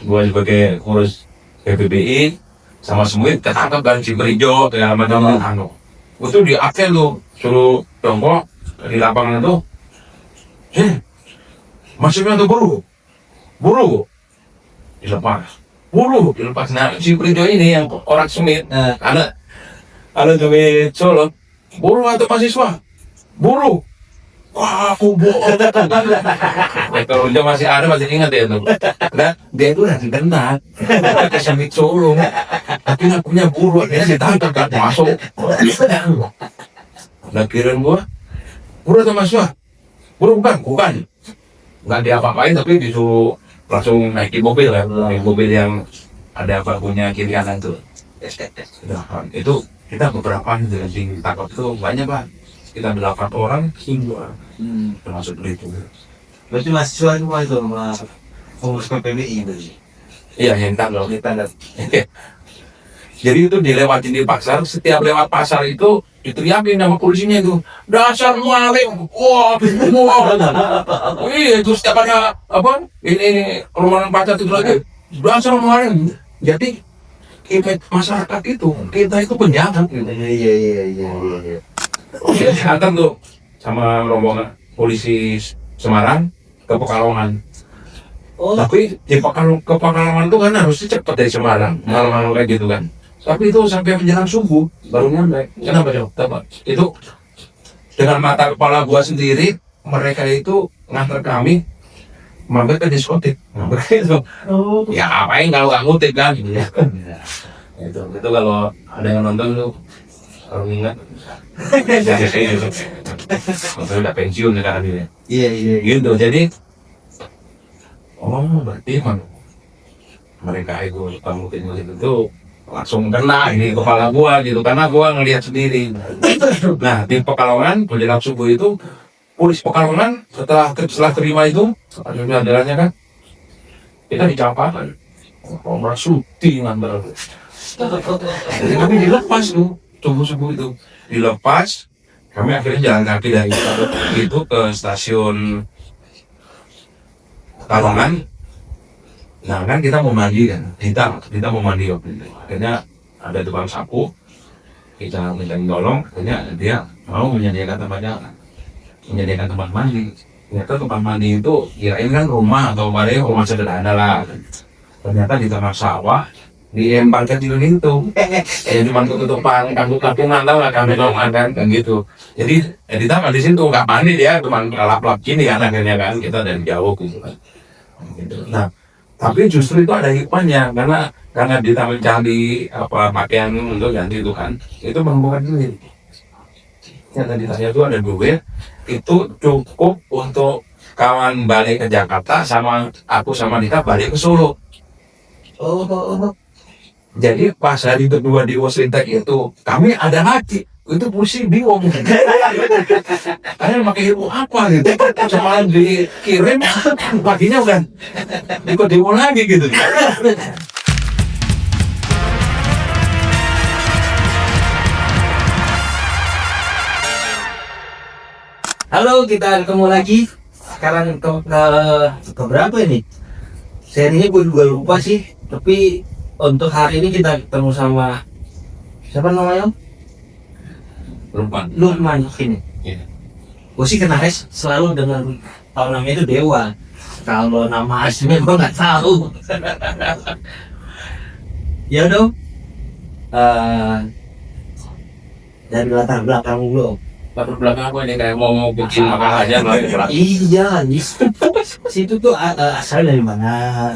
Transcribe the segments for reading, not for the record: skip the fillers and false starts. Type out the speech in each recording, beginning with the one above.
gua sebagai ngurus PBBI sama semua ketangkap kan si Berijo segala macam anu. Gua tuh di apel tuh suruh jongkok di lapangan tuh. Masuknya tuh buru dilepas. Nah si Berijo ini yang orang Sumit, ada Sumit Solo, buru atau mahasiswa, buru. Wah, aku bohong. Kalau dia masih ada, masih ingat dia tuh. Nah, dia itu udah kena ke Sumit Solo, tapi akunya buru, dia ditangkap kan masuk. Nah kirain gua, buru atau mahasiswa, buru bukan. Nggak diapa-apain tapi disuruh langsung naikin mobil kan, naik mobil yang ada bangkunya kiri kanan tuh. Itu kita beberapa ditangkap itu banyak Pak, kita 8 orang hingga termasuk itu. Berarti mahasiswa semua itu pengurus PBBI berarti. Iya yang tanggal. Jadi itu dilewatin di pasar, setiap lewat pasar itu diteriakin sama polisinya itu, dasar maling, wah, iya itu setiap ada apa, ini rumah pasar itu lagi, dasar maling. Jadi masyarakat itu, kita itu penjahat gitu. Iya. Datang tuh sama rombongan polisi Semarang ke Pekalongan. Tapi di Pekalongan tuh kan harusnya cepat dari Semarang, malam-malam kayak gitu kan. Tapi itu sampai menjelang subuh baru nyampe. Kenapa coba? Itu dengan mata kepala gua sendiri, mereka itu nganter kami mampir ke diskotik. Itu. Ya apain kalau nggak ngutip kan? Itu kalau ada yang nonton tuh kalau ingat. Kalau udah pensiun sekarang ini. Iya. Gitu. Jadi berarti mereka itu ngutip itu langsung kena ini kepala gua gitu karena gua ngelihat sendiri. Nah di Pekalongan menjelang subuh itu polisi Pekalongan setelah terima itu ada jalannya kan kita dicampakan syuting baru. Jadi kami dilepas tuh subuh itu dilepas, kami akhirnya jalan kaki dari itu ke stasiun Pekalongan. Nah kan kita mau mandi kan, kita mau mandi waktu itu. Akhirnya ada tukang sapu, kita minta tolong, akhirnya dia mau menyediakan tempat mandi. Ternyata tempat mandi itu kirain kan rumah atau rumah sederhana lah. Ternyata di tengah sawah diemparkan di itu, cuma tutupan kangkung-kangkungan tau lah, kangkung-kangkungan kan gitu. Jadi ditambah di situ nggak mandi dia, cuma lap-lap gini kan akhirnya kan kita dari jauh gitu kan. Nah tapi justru itu ada hikmahnya karena kita mencari pakaian untuk ganti itu kan, itu membuat duit. Yang tadi tanya itu ada duit, itu cukup untuk kawan balik ke Jakarta sama aku sama Dita balik ke Solo. Jadi pas hari kedua di Waslintek itu kami ada lagi, itu pusing bingung. Kalian pakai ilmu apa gitu? Sama dikirim paginya udah ikut demo lagi gitu. Halo, kita ketemu lagi. Sekarang ke berapa ini? Serinya gue juga lupa sih. Tapi untuk hari ini kita ketemu sama siapa namanya? Lukman ini. Iya. Gue sih kenalnya selalu dengan kalau namanya itu Dewa. Kalau nama aslinya gue nggak tahu. Ya dong. Dari latar belakang dulu. Latar belakang aku ini kayak mau bikin makalah aja loh. Iya, situ tuh asal dari mana?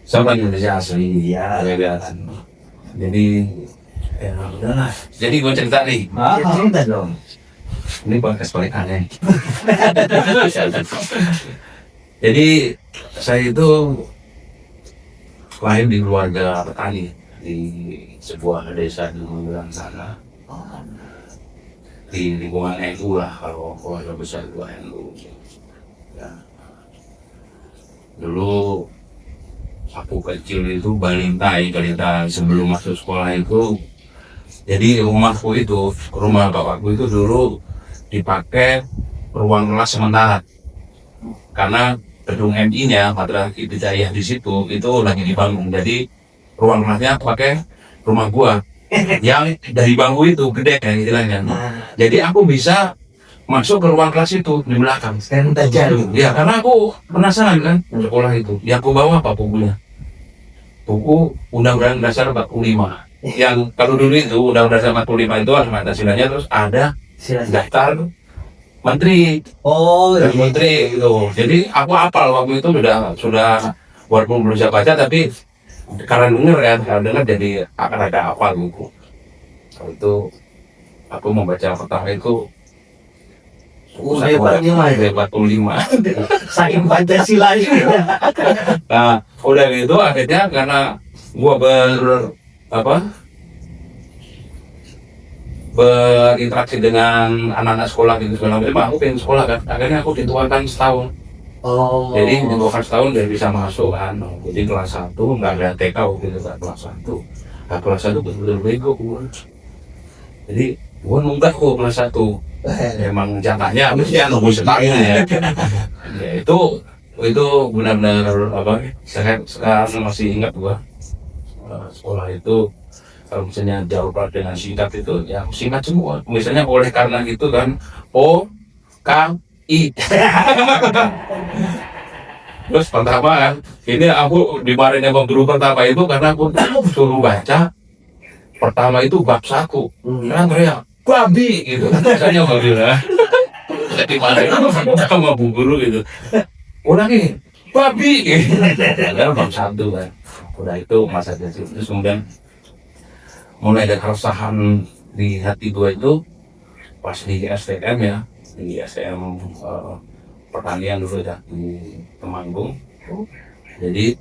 Sama Indonesia asli. Iya. Jadi Ya udahlah. Jadi gue cerita nih. Cerita dong. Ini podcast paling aneh. Jadi saya itu lahir di keluarga petani di sebuah desa di Manggalang sana. Di lingkungan NU lah, kalau keluarga besar itu NU. Ya. Dulu aku kecil itu balita sebelum masuk sekolah itu. Jadi rumah bapakku itu dulu dipakai ruang kelas sementara karena gedung MI-nya Matra Hidayah di situ itu lagi dibangun. Jadi ruang kelasnya pakai rumah gua yang dari bangku itu gede kan istilahnya. Jadi aku bisa masuk ke ruang kelas itu di belakang. Sekarang tajam. Ya karena aku penasaran kan sekolah itu. Yang aku bawa apa bukunya? Buku Undang-Undang Dasar 45. Yang kalau dulu itu Undang-Undang Dasar 45 itu ada Pancasila-nya, terus ada daftar menteri. Oh, Dan iya. menteri gitu. Jadi aku hafal waktu itu sudah walaupun belum bisa baca tapi karena denger jadi akan ada hafal buku. Itu aku membaca pertama itu hebatnya mah ya. 45. Saking Pancasila itu. Nah, udah gitu akhirnya karena gua berinteraksi dengan anak-anak sekolah gitu segala macam, aku pengen sekolah kan. Akhirnya aku dituakan setahun. Oh. Jadi dituakan setahun dan bisa masuk kan. Jadi kelas 1 nggak ada TK waktu itu kan, kelas 1. Nah, kelas 1 betul-betul bego gua. Jadi gua nunggak kok kelas 1. Emang jatahnya mesti nunggu setahun ya. Ya itu benar-benar sekarang masih ingat gua. Sekolah itu kalau misalnya jauh dengan singkat itu ya singkat semua. Misalnya oleh karena gitu kan OKI. Terus pertama kan ini aku dimarahin sama guru pertama itu karena aku suruh baca pertama itu bab 1. Kan teriak babi gitu. Misalnya babi lah. Jadi dimarahin sama bu guru gitu. Ulangi babi gitu. Padahal bab 1 kan. Udah itu masa kecil. Terus kemudian mulai ada keresahan di hati gua itu pas di STM ya, di STM pertanian dulu ya di Temanggung. Jadi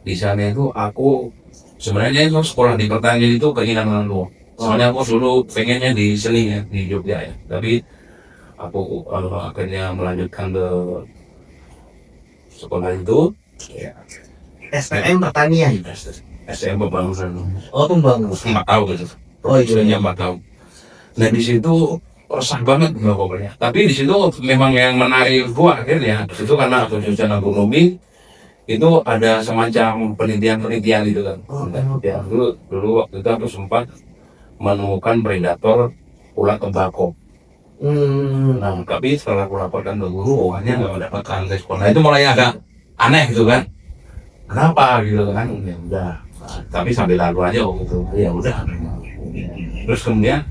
di sana itu aku sebenarnya itu sekolah di pertanian itu keinginan lu. Soalnya aku dulu pengennya di seni ya di Jogja ya, tapi aku akhirnya melanjutkan ke sekolah itu ya, STM pertanian. STM pembangunan. Oh, pembangunan. 4 tahun gitu. Oh, iya. 4 tahun. Nah di situ resah banget gua pokoknya. Tapi di situ memang yang menarik gua akhirnya di situ karena jurusan agronomi itu ada semacam penelitian gitu kan. Ya dulu waktu itu aku sempat menemukan predator ulat tembakau. Nah tapi setelah aku laporkan ke guru, awalnya nggak mendapatkan respon. Nah itu mulai agak aneh gitu kan. Kenapa gitu kan? Ya udah. Tapi sambil lalu aja gitu. Ya udah. Terus kemudian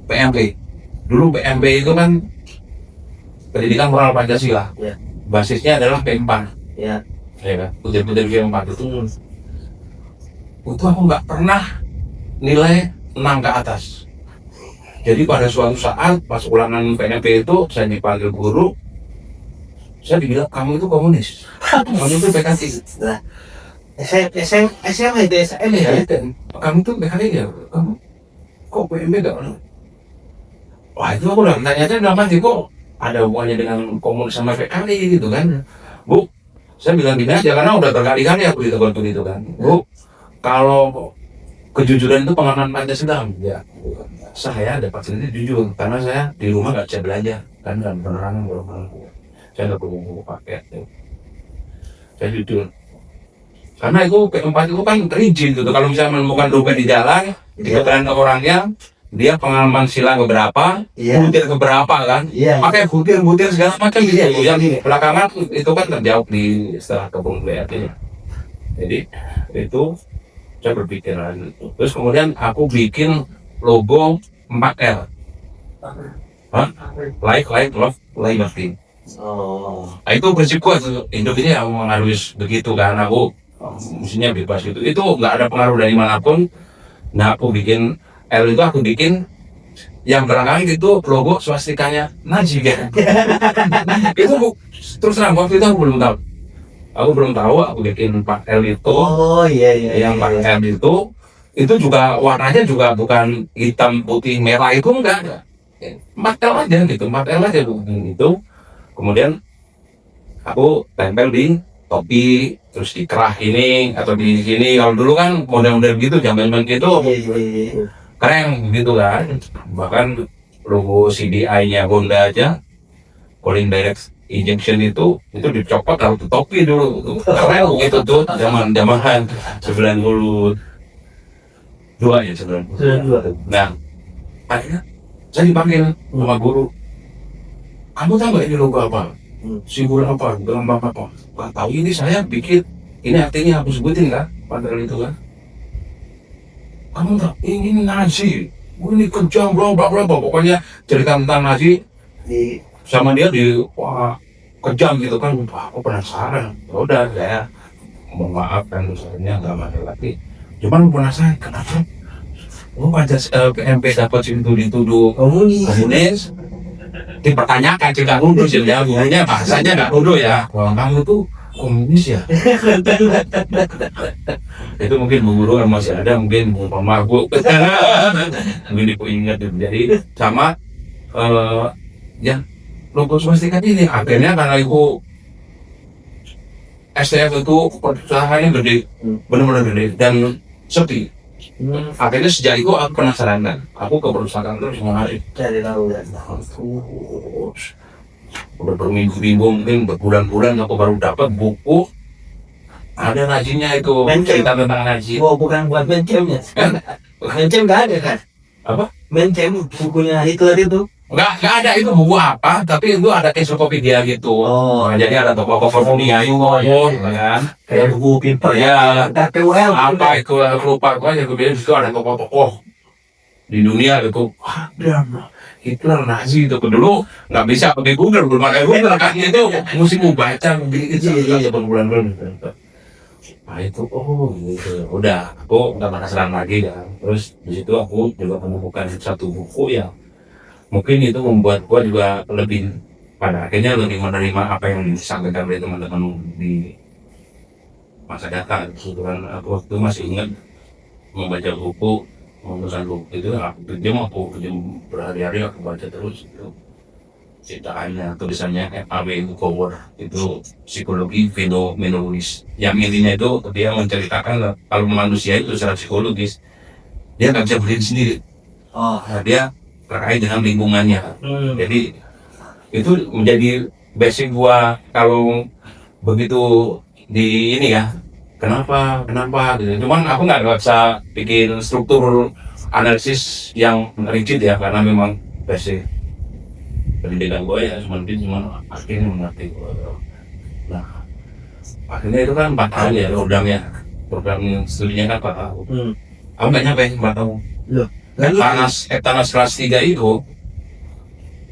PMP. Dulu PMP itu kan pendidikan moral Pancasila. Ya. Basisnya adalah P4. Ya. Ya kan? Putir-putir P4 itu. Itu aku nggak pernah nilai 6 ke atas. Jadi pada suatu saat pas ulangan PMP itu saya dipanggil guru. Saya dibilang kamu itu komunis. Kamu itu PKI. Nah, SMA itu SM ya? Kamu tuh PKI ya? Kamu kok PMP gak? Wah itu aku udah tanya-tanya dalam hati kok ada hubungannya dengan komunis sama PKI gitu kan. Bu, saya bilang gini aja karena udah berkali-kali aku ditegur gitu kan. Bu, kalau kejujuran itu pengakuan Pancasila ya. Saya dapat sendiri jujur karena saya di rumah gak bisa belajar kan penerangan belum. Saya nggak perlu buku paket ya. Saya jujur karena itu P4 itu kan rigid gitu. Kalau misalnya menemukan dompet di jalan dikatakan ke orangnya dia pengalaman silang keberapa, butir keberapa kan, pakai butir segala macam gitu. Yang belakangan itu kan terjawab di setelah kebun BRT. Jadi itu saya berpikiran. Terus kemudian aku bikin logo 4L. Like, love, liberty. Oh. Nah, itu prinsip gua tuh, hidup ini aku harus begitu kan, aku mestinya bebas gitu. Itu nggak ada pengaruh dari manapun. Nah aku bikin L itu aku bikin yang belakangan itu logo swastikanya Nazi kan. Itu terus terang waktu itu aku belum tahu aku bikin 4L itu. Oh iya. Yang 4L itu juga warnanya juga bukan hitam putih merah itu enggak. 4L aja gitu, 4L aja gitu. Kemudian aku tempel di topi, terus di kerah ini atau di sini. Kalau dulu kan model-model gitu, zaman-zaman gitu keren gitu kan. Bahkan logo CDI-nya Honda aja, Calling Direct injection itu dicopot taruh di topi dulu. Keren gitu tuh zaman 92 ya 92. Nah, akhirnya saya dipanggil sama guru. Kamu tahu nggak ini logo apa? Simbol apa? Lambang apa? Nggak tahu, ini saya bikin. Ini artinya aku sebutin kan, padahal itu kan. Kamu tahu ini Nazi, ini kejam, bla bla bla. Pokoknya cerita tentang Nazi sama dia wah kejam gitu kan. Wah, aku penasaran. Ya udah saya mohon maaf kan, misalnya nggak marah lagi. Cuman penasaran kenapa? PMP dapat itu dituduh komunis. Dipertanyakan juga nuduh sih ya, gurunya bahasanya nggak nuduh ya. Kalau kamu tuh komunis ya. Itu mungkin bu guru kan masih ada, mungkin mohon maaf bu. Mungkin ibu ingat. Jadi sama ya logo swastika ini akhirnya karena ibu STF itu perusahaannya gede, benar-benar gede dan sepi. Akhirnya sejak itu aku penasaran kan, aku ke perusahaan terus mengarik Cari tahu ya. terus udah berminggu-minggu mungkin berbulan-bulan aku baru dapat buku ada Nazinya itu, Mencem. cerita tentang Nazi. Oh, bukan buat Mencemnya. Mencem nggak ada kan? Apa? Mencem bukunya Hitler itu. Nggak ada itu buku apa, tapi itu ada ensiklopedia gitu. Oh, Nah, jadi ada tokoh-tokoh dunia itu kan. kayak buku pintar Ya, KPUL. apa itu aku lupa, aku aja kemudian itu ada tokoh-tokoh di dunia itu. Ada Hitler, Nazi itu dulu nggak bisa pakai Google, belum ada Google kan, itu mesti mau baca begitu berbulan-bulan. Nah itu gitu. Udah aku nggak penasaran lagi kan. Terus di situ aku juga menemukan satu buku yang mungkin itu membuat gua juga lebih pada akhirnya lebih menerima apa yang disampaikan oleh teman-teman di masa datang. Kebetulan aku waktu masih ingat membaca buku, memesan buku itu aku berhari-hari aku baca terus itu ciptaannya, tulisannya FAW Cover itu psikologi fenomenologis. Yang intinya itu dia menceritakan kalau manusia itu secara psikologis dia nggak bisa berdiri sendiri. Nah, dia terkait dengan lingkungannya. Jadi itu menjadi basic gua kalau begitu di ini ya. Kenapa gitu. Cuman aku nggak bisa bikin struktur analisis yang rigid ya, karena memang basic pendidikan gue ya cuma akhirnya mengerti. Nah akhirnya itu kan 4 tahun ya program studinya kan 4 tahun. Aku nggak nyampe 4 tahun. Etanas kelas 3 itu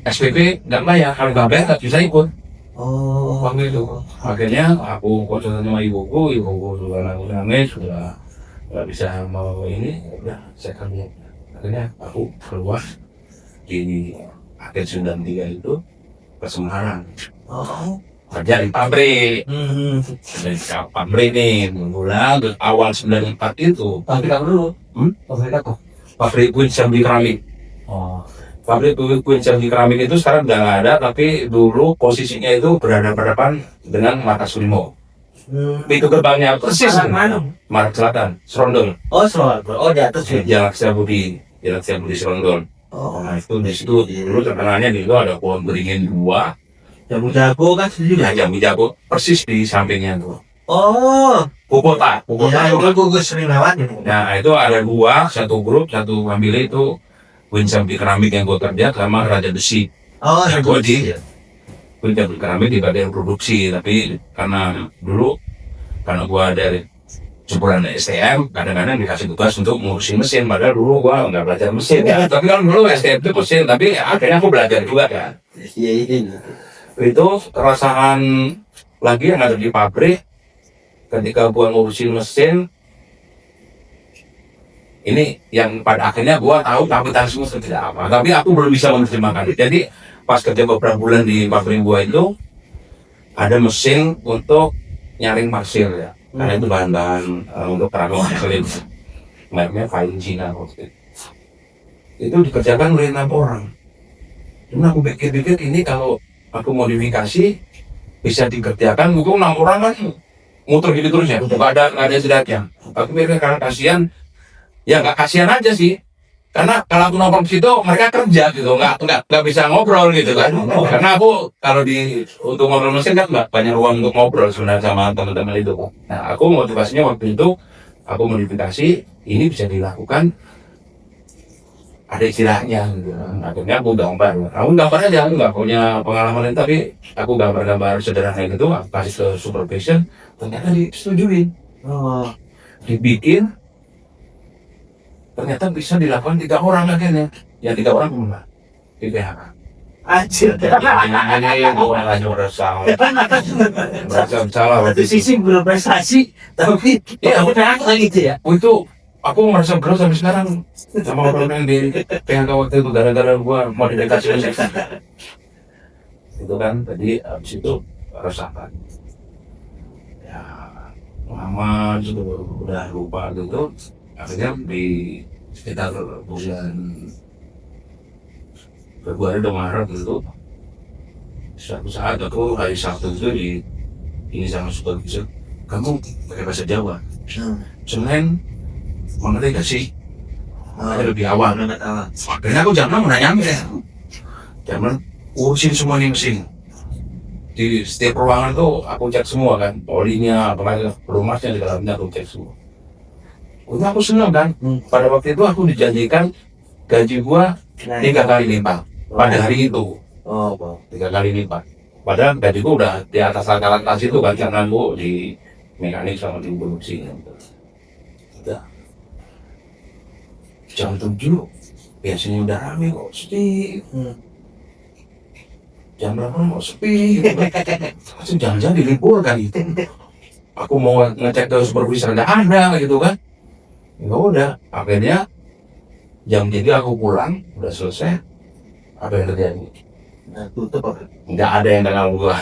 SPP nggak bayar, kalau nggak bayar nggak bisa ikut. Waktu itu akhirnya aku konsultasi sama ibuku sudah nangis, sudah nggak bisa mau ini, udah saya kerja. Akhirnya aku keluar di akhir 93 itu ke Semarang. Kerja di pabrik. Dari pabrik nih, mulai awal 94 itu. Pabrik apa dulu? Pabrik apa? Pabrik Queen Jambi Keramik. Pabrik Queen Jambi Keramik itu sekarang udah nggak ada, tapi dulu posisinya itu berhadapan dengan Marta Sulimo. Pintu gerbangnya persis Marak Selatan, Serondol. Serondol. Di atas ya. Jalan Setiabudi Serondol. Nah itu di situ dulu terkenalnya di situ ada pohon beringin 2. Jago kan sendiri. Ya jago persis di sampingnya tuh. Kubota. Ya, Gue sering lewat ya. Nah itu ada 2, satu grup, satu ambil itu Queen Jambi Keramik yang gue kerja sama Raja Besi. Raja Gue di Besi. Queen Jambi Keramik di bagian produksi, tapi karena gue dari jempuran STM, kadang-kadang dikasih tugas untuk ngurusin mesin, padahal dulu gue nggak belajar mesin ya. Tapi kan dulu STM itu mesin, tapi akhirnya aku belajar juga kan. Iya. Itu perasaan lagi yang ada di pabrik ketika gue ngurusin mesin. Ini yang pada akhirnya gua tahu kapitalisme seperti apa, tapi aku belum bisa menerjemahkan. Jadi pas kerja beberapa bulan di pabrik gua itu ada mesin untuk nyaring pasir ya, karena itu bahan-bahan untuk kerangka pasir itu, mereknya Fine China waktu itu dikerjakan oleh 6 orang. Cuma aku pikir-pikir ini kalau aku modifikasi bisa dikerjakan, mungkin 6 orang kan muter gitu terus ya, nggak ada istirahatnya. Aku pikir karena kasihan. Ya nggak kasihan aja sih, karena kalau aku nongkrong di situ mereka kerja gitu, nggak bisa ngobrol gitu kan. Karena aku kalau untuk ngobrol mesin kan banyak ruang untuk ngobrol sebenarnya sama teman-teman itu. Nah, aku motivasinya waktu itu aku modifikasi ini bisa dilakukan ada istilahnya gitu. Akhirnya aku gambar aja, aku nggak punya pengalaman lain, tapi aku gambar-gambar sederhana gitu, aku kasih ke supervision, ternyata disetujuin. Dibikin, ternyata bisa dilakukan 3 orang akhirnya. Ya 3 orang cuma di PHK. Anjir. Ini gue nggak merasa salah. Satu sisi berprestasi, tapi Iya, aku PHK gitu ya. itu aku merasa berat sampai sekarang sama orang yang di PHK waktu itu gara-gara gua mau didekati itu kan. Tadi abis itu rasakan ya lama gitu udah lupa gitu. Akhirnya di sekitar bulan Februari atau Maret gitu, suatu saat aku hari Sabtu itu ini sama supervisor, kamu pakai bahasa Jawa Senin mengerti gak sih? Lebih awal. Akhirnya aku jam 6 menanya ya. Jam 6 urusin semua nih mesin. Di setiap ruangan tuh aku cek semua kan, olinya, apalagi rumahnya di dalamnya aku cek semua. Udah aku senang kan. Pada waktu itu aku dijanjikan gaji gua 3 kali lipat pada hari itu. 3 kali lipat. Padahal gaji gua udah di atas rata-rata itu kan, karena gua di mekanik sama di produksi. Udah. Jam 7 biasanya udah rame kok, sepi. Jam berapa kok sepi gitu. Langsung jangan-jangan diliburkan gitu. Aku mau ngecek ke supervisor nggak ada gitu kan. Ya udah, akhirnya jam 3 aku pulang, udah selesai. Apa yang terjadi? Tutup apa? Nggak ada yang kenal gua.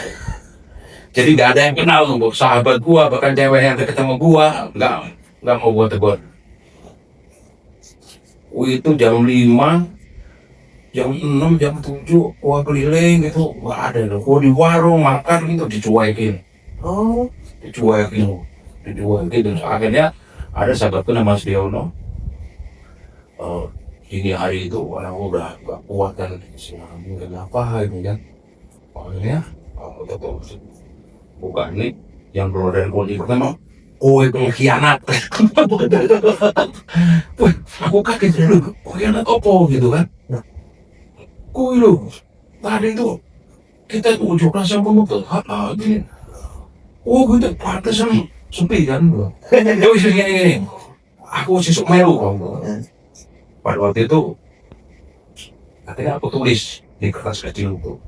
Jadi nggak ada yang kenal tuh, sahabat gua, bahkan cewek yang deket sama gua, nggak mau gua tegur. Itu jam 5, jam 6, jam 7, gua keliling gitu, nggak ada loh. Gua di warung makan gitu dicuekin. Dicuekin. Terus akhirnya ada sahabatku nama Sudiono. Ini hari itu orang udah gak kuat kan, mungkin apa gitu kan. Akhirnya aku buka ini yang keluar dari kunci pertama, kowe pengkhianat. Wih, aku kaget dulu, pengkhianat apa gitu kan. Kowe lu, tadi itu kita ujuk rasa penutup gini. Oh gitu, pantesan sepi kan. Ya wis gini, aku sesuk melu kamu. Pada waktu itu katanya aku tulis di kertas kecil itu.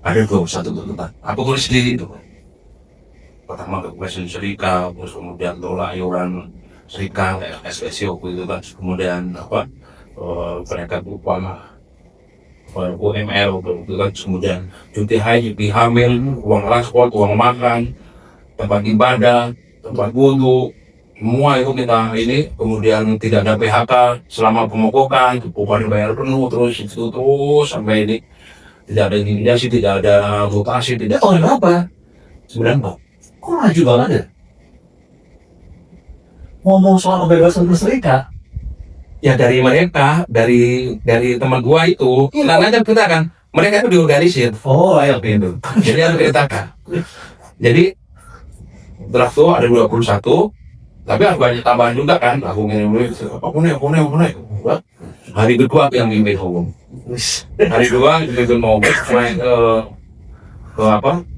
Ada tuh satu tuntutan, aku tulis di itu. Pertama kebebasan serika, terus kemudian tolak iuran serika, SSO itu kan, kemudian peningkat upah UMR itu kan, kemudian cuti haji, cuti hamil, uang transport, uang makan, tempat ibadah, tempat wudhu, semua itu kita ini. Kemudian tidak ada PHK selama pemogokan, upah dibayar penuh terus sampai ini. Tidak ada intimidasi, tidak ada rotasi, tidak. Oh berapa? 9 Pak. Kok maju banget ya? Ngomong soal kebebasan berserikat, Ya dari mereka, dari teman gua itu, aja kita kan, mereka itu diorganisir. oh ayo Itu. Jadi harus ceritakan. Jadi draft itu ada 21, tapi harus banyak tambahan juga kan. Aku ngirim aku naik. Hari kedua aku yang mimpin hukum. Hari kedua mimpin mau naik ke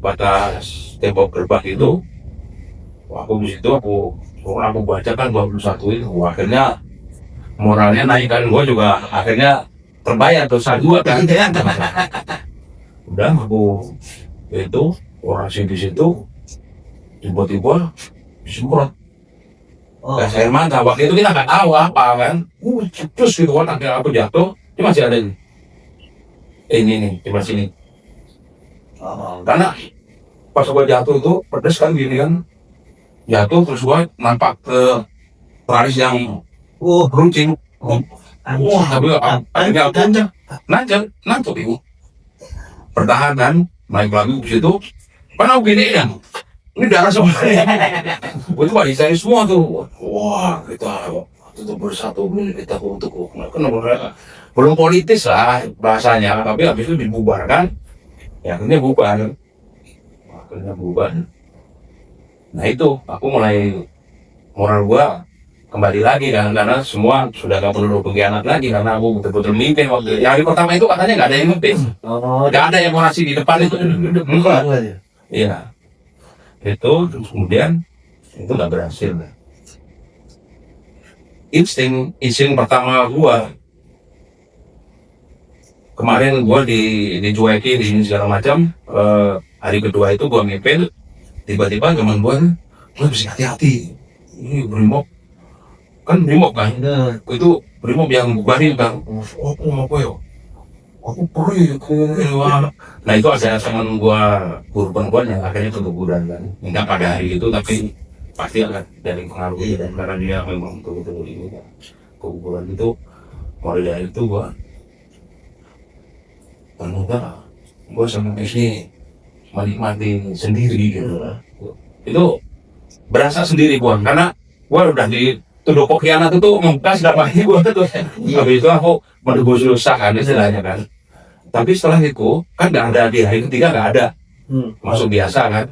batas tembok gerbang itu. Aku di situ aku baca kan 21 itu. Akhirnya moralnya naik kan, gua juga akhirnya terbayar dosa gua kan. Udah aku itu orasi di situ, tiba-tiba disemprot gas air mata. Waktu itu kita nggak tahu apa kan, terus gitu kan, akhirnya aku jatuh, ini masih ada ini nih di sini. Karena pas gua jatuh itu pedes kan gini kan, jatuh terus gua nampak ke teralis yang runcing. Wah, tapi akhirnya aku nantuk ibu. Pertahanan, naik lagi ke situ. Kan aku gini kan, ini darah semua. Itu bagi saya semua tuh. Wah, kita untuk bersatu kita untuk belum politis lah bahasanya, tapi habis itu dibubarkan, ya akhirnya bubar. Nah itu aku mulai moral gua kembali lagi kan, karena semua sudah gak perlu pengkhianat lagi karena aku betul-betul mimpin waktu yang hari pertama itu katanya nggak ada yang mimpin, nggak ada yang orasi di depan itu. Iya, itu terus kemudian itu nggak berhasil. Insting pertama gua kemarin gua dicuekin di segala macam. Hari kedua itu gua mimpin, tiba-tiba teman gua bisa hati-hati, ini Brimob kan, itu Brimob yang bubarin kan, aku perlu. Nah itu ada teman gua guru perempuan yang akhirnya keguguran kan, enggak pada hari itu tapi pasti akan dari pengaruh dan karena dia memang betul-betul ini kan keguguran itu. Mulai dari itu gua ternyata gua sama ini menikmati sendiri gitu. Itu berasa sendiri gua, karena gua udah dituduh pengkhianat itu membekas dalamnya gua tuh. Habis itu aku menebus dosa kan istilahnya kan. Tapi setelah itu kan nggak ada, di hari ketiga nggak ada, masuk biasa kan.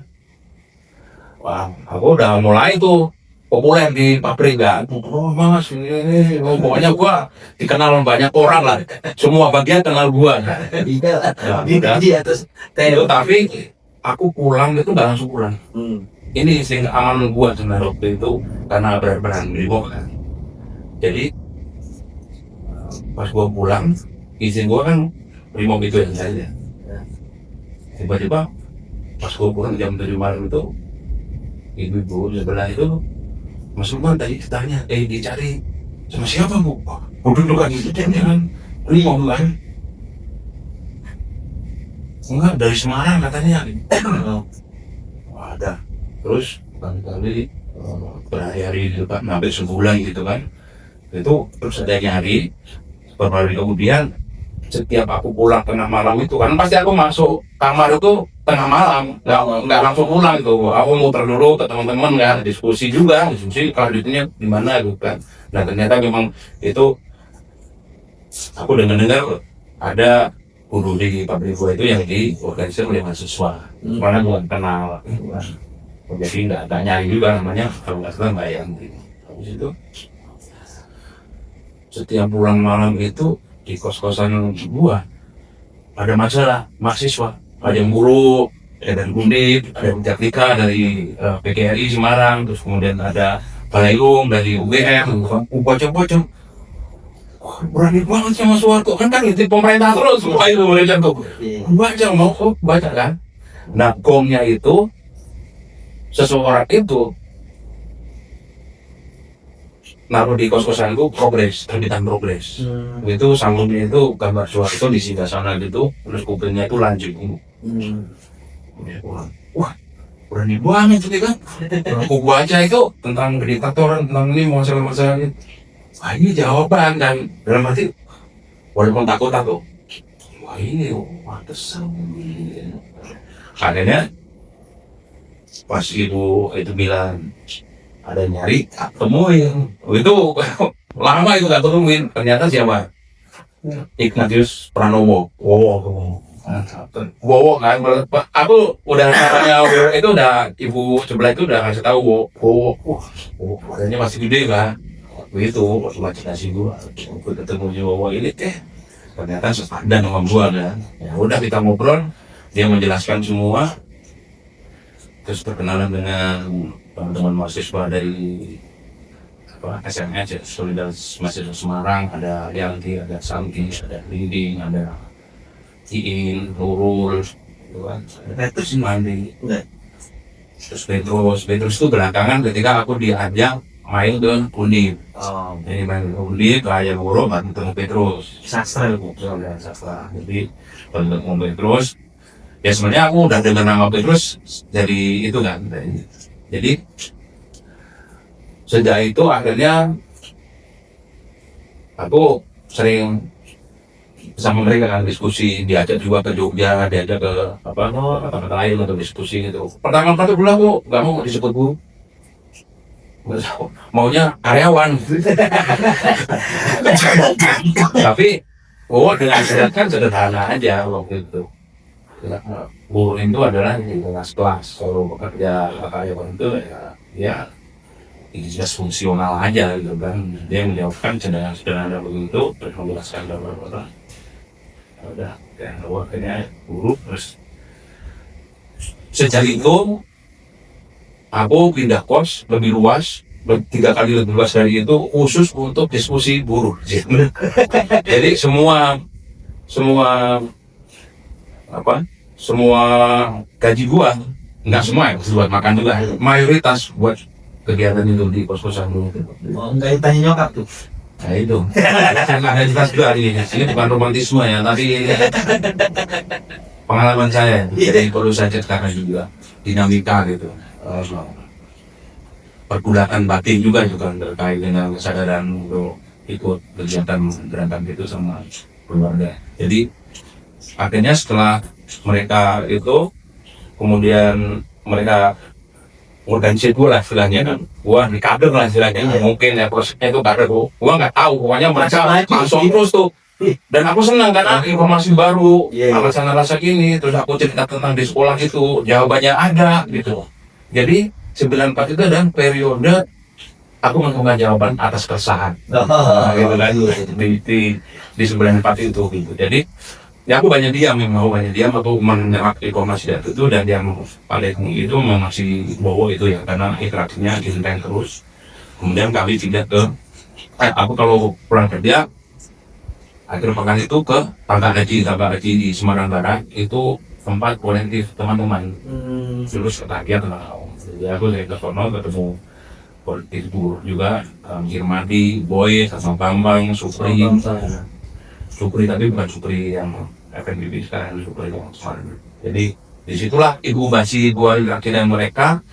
Wah, aku udah mulai tuh populer di pabrik kan. Oh mas, ini. Oh, pokoknya gua dikenal banyak orang lah. Semua bagian kenal gua. Di atas Itu, tapi aku pulang itu nggak langsung pulang. Ini sing aman gua sebenarnya waktu itu karena berat-berat Brimob kan. Jadi pas gua pulang, izin gua kan Brimob itu yang saya. Tiba-tiba pas gua pulang jam 7 malam itu, ibu-ibu sebelah itu, Mas Lukman tadi ditanya, dicari sama siapa bu? Duduk kan itu jangan Brimob kan? Enggak, dari Semarang katanya. Ada. Terus kali-kali berhari-hari di depan, hampir sebulan gitu kan. Itu terus ada hari, beberapa hari kemudian, setiap aku pulang tengah malam itu kan pasti aku masuk kamar itu tengah malam, nggak langsung pulang itu. Aku muter dulu ke teman-teman kan, diskusi kelanjutannya di mana gitu kan. Nah ternyata memang itu aku dengar ada guru di pabrik gua itu yang diorganisir oleh mahasiswa, mana gua kenal. Jadi nggak nyari juga namanya, kalau nggak salah Mbak Yanti. Habis itu setiap pulang malam itu di kos-kosan gua ada masalah mahasiswa, ada yang buruk, ada yang Undip, ada yang Jaktika dari PGRI Semarang, terus kemudian ada Balaiung dari UGM, bocor-bocor. Berani banget sama Soeharto, kan itu pemerintah terus semua itu mereka tuh baca kan. Nah gongnya itu seseorang itu naruh di kos-kosan itu terbitan Progres. Itu sambungnya itu gambar Soeharto di sebelah sana gitu, terus kupingnya itu lanjut. Wah, berani banget itu kan. Aku baca itu tentang diktatoran, tentang ini masalah-masalah ini. Wah ini jawaban kan, dalam arti walaupun takut. Wah ini, pantesan. Akhirnya pas ibu itu bilang ada nyari, temuin. Itu lama itu gak temuin. Ternyata siapa? Ignatius Pranowo. Wowo kan. Aku udah namanya itu udah ibu sebelah itu udah ngasih tahu Wowo. Badannya masih gede kan. Itu imajinasi gua. Aku ketemu Wowo ini ternyata sepadan sama gua kan. Ya udah kita ngobrol, dia menjelaskan semua. Terus berkenalan dengan teman-teman mahasiswa dari SMS, Solidaritas Mahasiswa Semarang, ada Yanti, ada Santi, ada Linding, ada Iin, Nurul, terus Mandi, terus Petrus itu belakangan ketika aku diajak main ke Undip. Jadi main ke Undip, kayak Guru, ketemu Petrus. Sastra. Jadi ketemu Petrus. Ya sebenarnya aku udah dengar nama Petrus dari itu kan. Jadi sejak itu akhirnya aku sering sama mereka kan diskusi, diajak juga ke Jogja, diajak ke tempat lain untuk diskusi gitu. Pertama dulu aku nggak mau disebut guru. maunya karyawan. Tapi dengan kan sederhana aja waktu itu. Guru itu adalah kelas. Kalau bekerja karyawan itu ya jelas fungsional aja gitu kan. Dia menjawabkan sederhana begitu, terus menjelaskan beberapa. Udah, kayak akhirnya guru. Terus sejak itu aku pindah kos lebih luas, 3 kali lebih luas dari itu, khusus untuk diskusi buruh. Jadi semua gaji gua, nggak semua ya, buat makan juga, mayoritas buat kegiatan itu di kos-kosan dulu. Oh, enggak ditanya nyokap tuh. Nah itu, ada jelas juga ini bukan romantisme ya, tapi pengalaman saya. Jadi perlu saya ceritakan juga dinamika gitu. Pergulatan batin juga terkait dengan kesadaran untuk ikut kegiatan gerakan itu sama keluarga. Jadi akhirnya setelah mereka itu, kemudian mereka organisasi gue lah istilahnya kan, gua di kader lah istilahnya, mungkin ya prosesnya itu kader gua nggak tahu, pokoknya mereka masuk terus tuh. Dan aku senang karena informasi baru, alasan-alasan gini, terus aku cerita tentang di sekolah itu, jawabannya ada gitu. Jadi 94 itu adalah periode aku menemukan jawaban atas keresahan. Gitu kan, di 94 itu gitu. Jadi ya aku banyak diam, aku menyerap informasi dari itu, dan yang paling itu masih bawa itu ya, karena interaksinya intens terus. Kemudian kami pindah ke aku kalau pulang kerja akhir pekan itu ke Tangga Haji di Semarang Barat, itu tempat kolektif teman-teman. Terus ketagihan jadi aku dari ke sono ketemu kolektif buruh juga, Girmadi, Boy, sama Bambang, Supri tapi bukan Supri yang FNBB sekarang, Supri yang kemarin. Jadi disitulah inkubasi gua akhirnya mereka.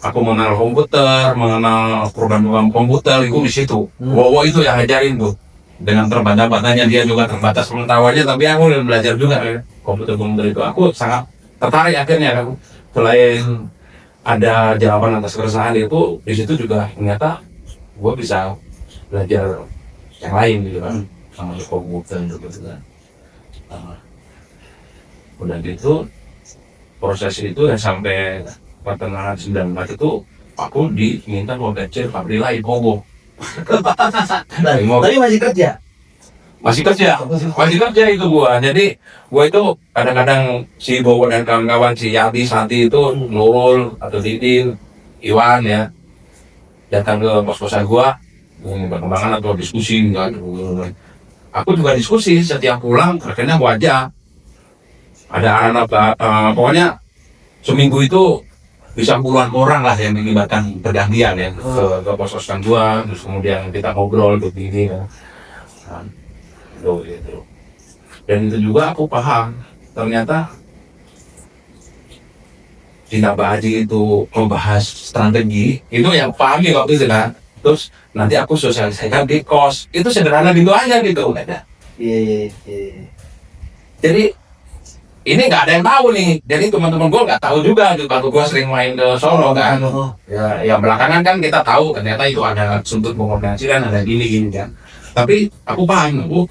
Aku mengenal komputer, mengenal program komputer itu di situ. Wow, itu yang ngajarin tuh. Dengan terbatas-batasnya, dia juga terbatas pengetahuannya, tapi aku udah belajar juga komputer itu. Aku sangat tertarik akhirnya kan. Selain ada jawaban atas keresahan itu, di situ juga ternyata gua bisa belajar yang lain gitu kan, sama komputer gitu kan. Udah gitu proses itu ya sampai pertengahan 94 itu aku diminta mau kecil pabrik lain Mogo. Tapi masih kerja itu gua. Jadi gua itu kadang-kadang si Bowo dan kawan-kawan, si Yati, Santi itu, Nurul atau Didin, Iwan ya, datang ke kos-kosan gua, perkembangan atau diskusi kan. Aku juga diskusi setiap pulang, akhirnya gua aja ada anak-anak, pokoknya seminggu itu bisa puluhan orang lah yang dilibatkan pergantian ya ke kos-kosan gua, terus kemudian kita ngobrol begini kan. Gitu. Dan itu juga aku paham ternyata di Naba Haji itu membahas strategi itu yang paham ya waktu itu kan. Terus nanti aku sosialisasikan di kos, itu sederhana gitu aja gitu. Iya. Jadi ini nggak ada yang tahu nih, jadi teman-teman gue nggak tahu juga gitu. Kalau gue sering main ke Solo kan, ya belakangan kan kita tahu ternyata itu ada sudut komunikasi kan, ada gini kan. Tapi aku paham, aku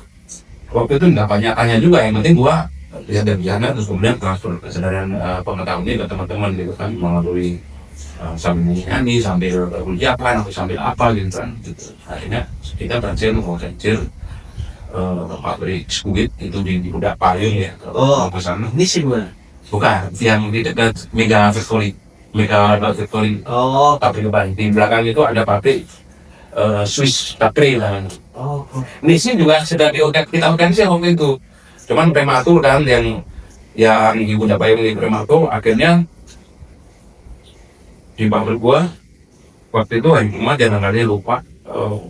waktu itu nggak banyak tanya juga, yang penting gue lihat dari sana, terus kemudian transfer kesadaran pengetahuan ini ke teman-teman gitu kan, melalui sambil nyanyi, sambil ucapan, atau sambil apa gitu kan. Akhirnya kita berhasil menghasil pabrik skuit itu di Budak Payung ya. Ke sana. Ini sih Bukan, yang di dekat Mega Factory. Pabrik di belakang itu ada pabrik Swiss Factory lah. Ini sih juga sedang kita organisasi waktu itu. Cuman prematur kan, yang di Budak Payung di prematur, akhirnya di pabrik gua waktu itu hari Jumat, jangan kali lupa.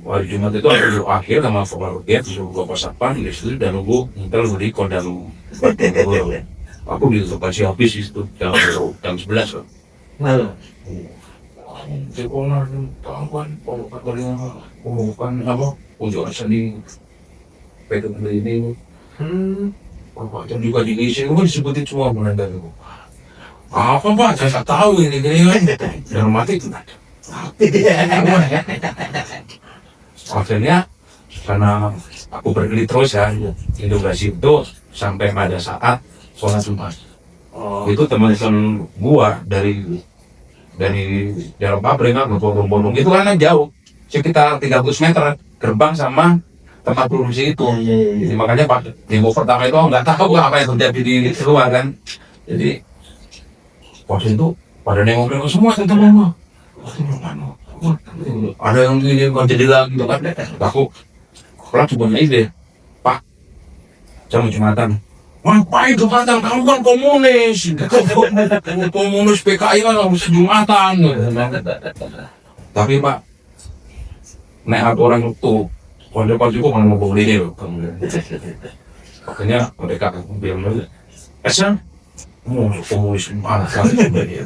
Hari Jumat itu ada dulu akhir sama Fokalognya, disuruh gua pasapan, disitu dan nunggu ntar di kodam. Aku di lokasi habis itu jam 11 kan. Sekolah tahuan pengumuman apa unjuk rasa di PT ini. Jam juga di Indonesia gua disebutin semua menanda itu. Apa Pak? Saya tak tahu ini kan. Dalam mati itu. Akhirnya karena aku berkelit terus ya integrasi itu sampai pada saat sholat Jumat. Itu teman-teman gua dari dalam pabrik kan berbondong-bondong itu kan jauh sekitar 300 meter gerbang sama tempat produksi itu. Jadi makanya pas demo pertama itu nggak tahu apa yang terjadi di luar kan. Jadi waktu itu pada nengok semua teman-teman. Ada yang ini jadi lagi gitu kan. Aku kalau coba ide, Pak, Jumatan. Ngapain Jumatan? Kamu kan komunis. Komunis PKI kan harus Jumatan. Tapi Pak, naik orang itu, konsep-konsep itu kan mau ini loh. Makanya mereka bilang, Esen, mau komunis mana kali sebenarnya?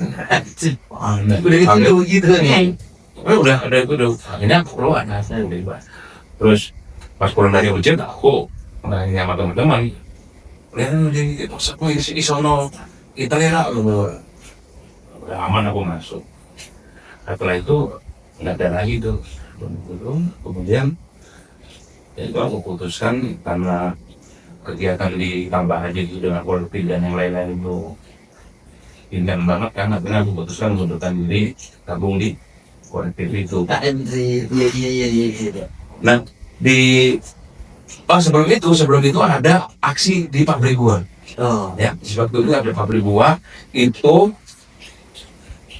Udah gitu gitu nih. Udah, akhirnya aku keluar. Terus pas pulang dari ujian, aku nanya sama teman-teman, lihat di pas aku di sono Italia udah aman aku masuk. Setelah itu nggak ada lagi tuh. Kemudian ya itu aku putuskan karena kegiatan ditambah aja gitu dengan politik dan yang lain-lain itu indah banget kan, akhirnya aku putuskan mengundurkan diri gabung di kolektif itu. Iya. Nah sebelum itu ada aksi di pabrik gua. Ya, sebab itu ada pabrik gua itu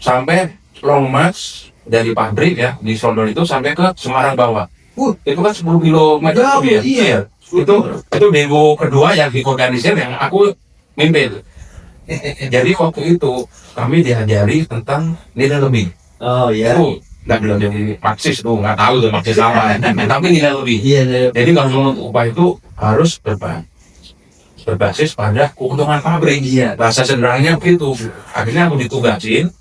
sampai long march dari pabrik ya di Sondor itu sampai ke Semarang bawah. Itu kan 10 kilometer ya. Iya. Itu demo kedua yang diorganisir yang aku mimpin. Jadi waktu itu kami diajari tentang nilai lebih. Oh iya. Nggak bilang jadi Marxis tuh, nggak tahu tuh Marxis apa, tapi nilai lebih. Iya. Jadi kalau menurut upah itu harus berbasis pada keuntungan pabrik. Iya. Bahasa sederhananya begitu. Akhirnya aku ditugasin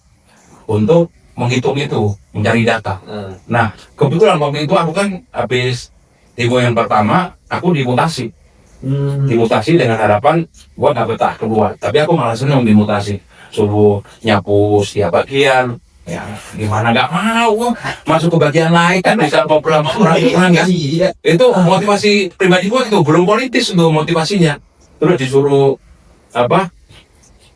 untuk menghitung itu, mencari data. Nah, kebetulan waktu itu aku kan habis demo yang pertama, aku dimutasi. Dimutasi dengan harapan gua nggak betah keluar. Tapi aku malah senang dimutasi. Suruh nyapu setiap bagian. Ya, gimana nggak mau masuk ke bagian lain kan bisa ngobrol sama orang kan. Itu motivasi pribadi gua itu belum politis untuk motivasinya. Terus disuruh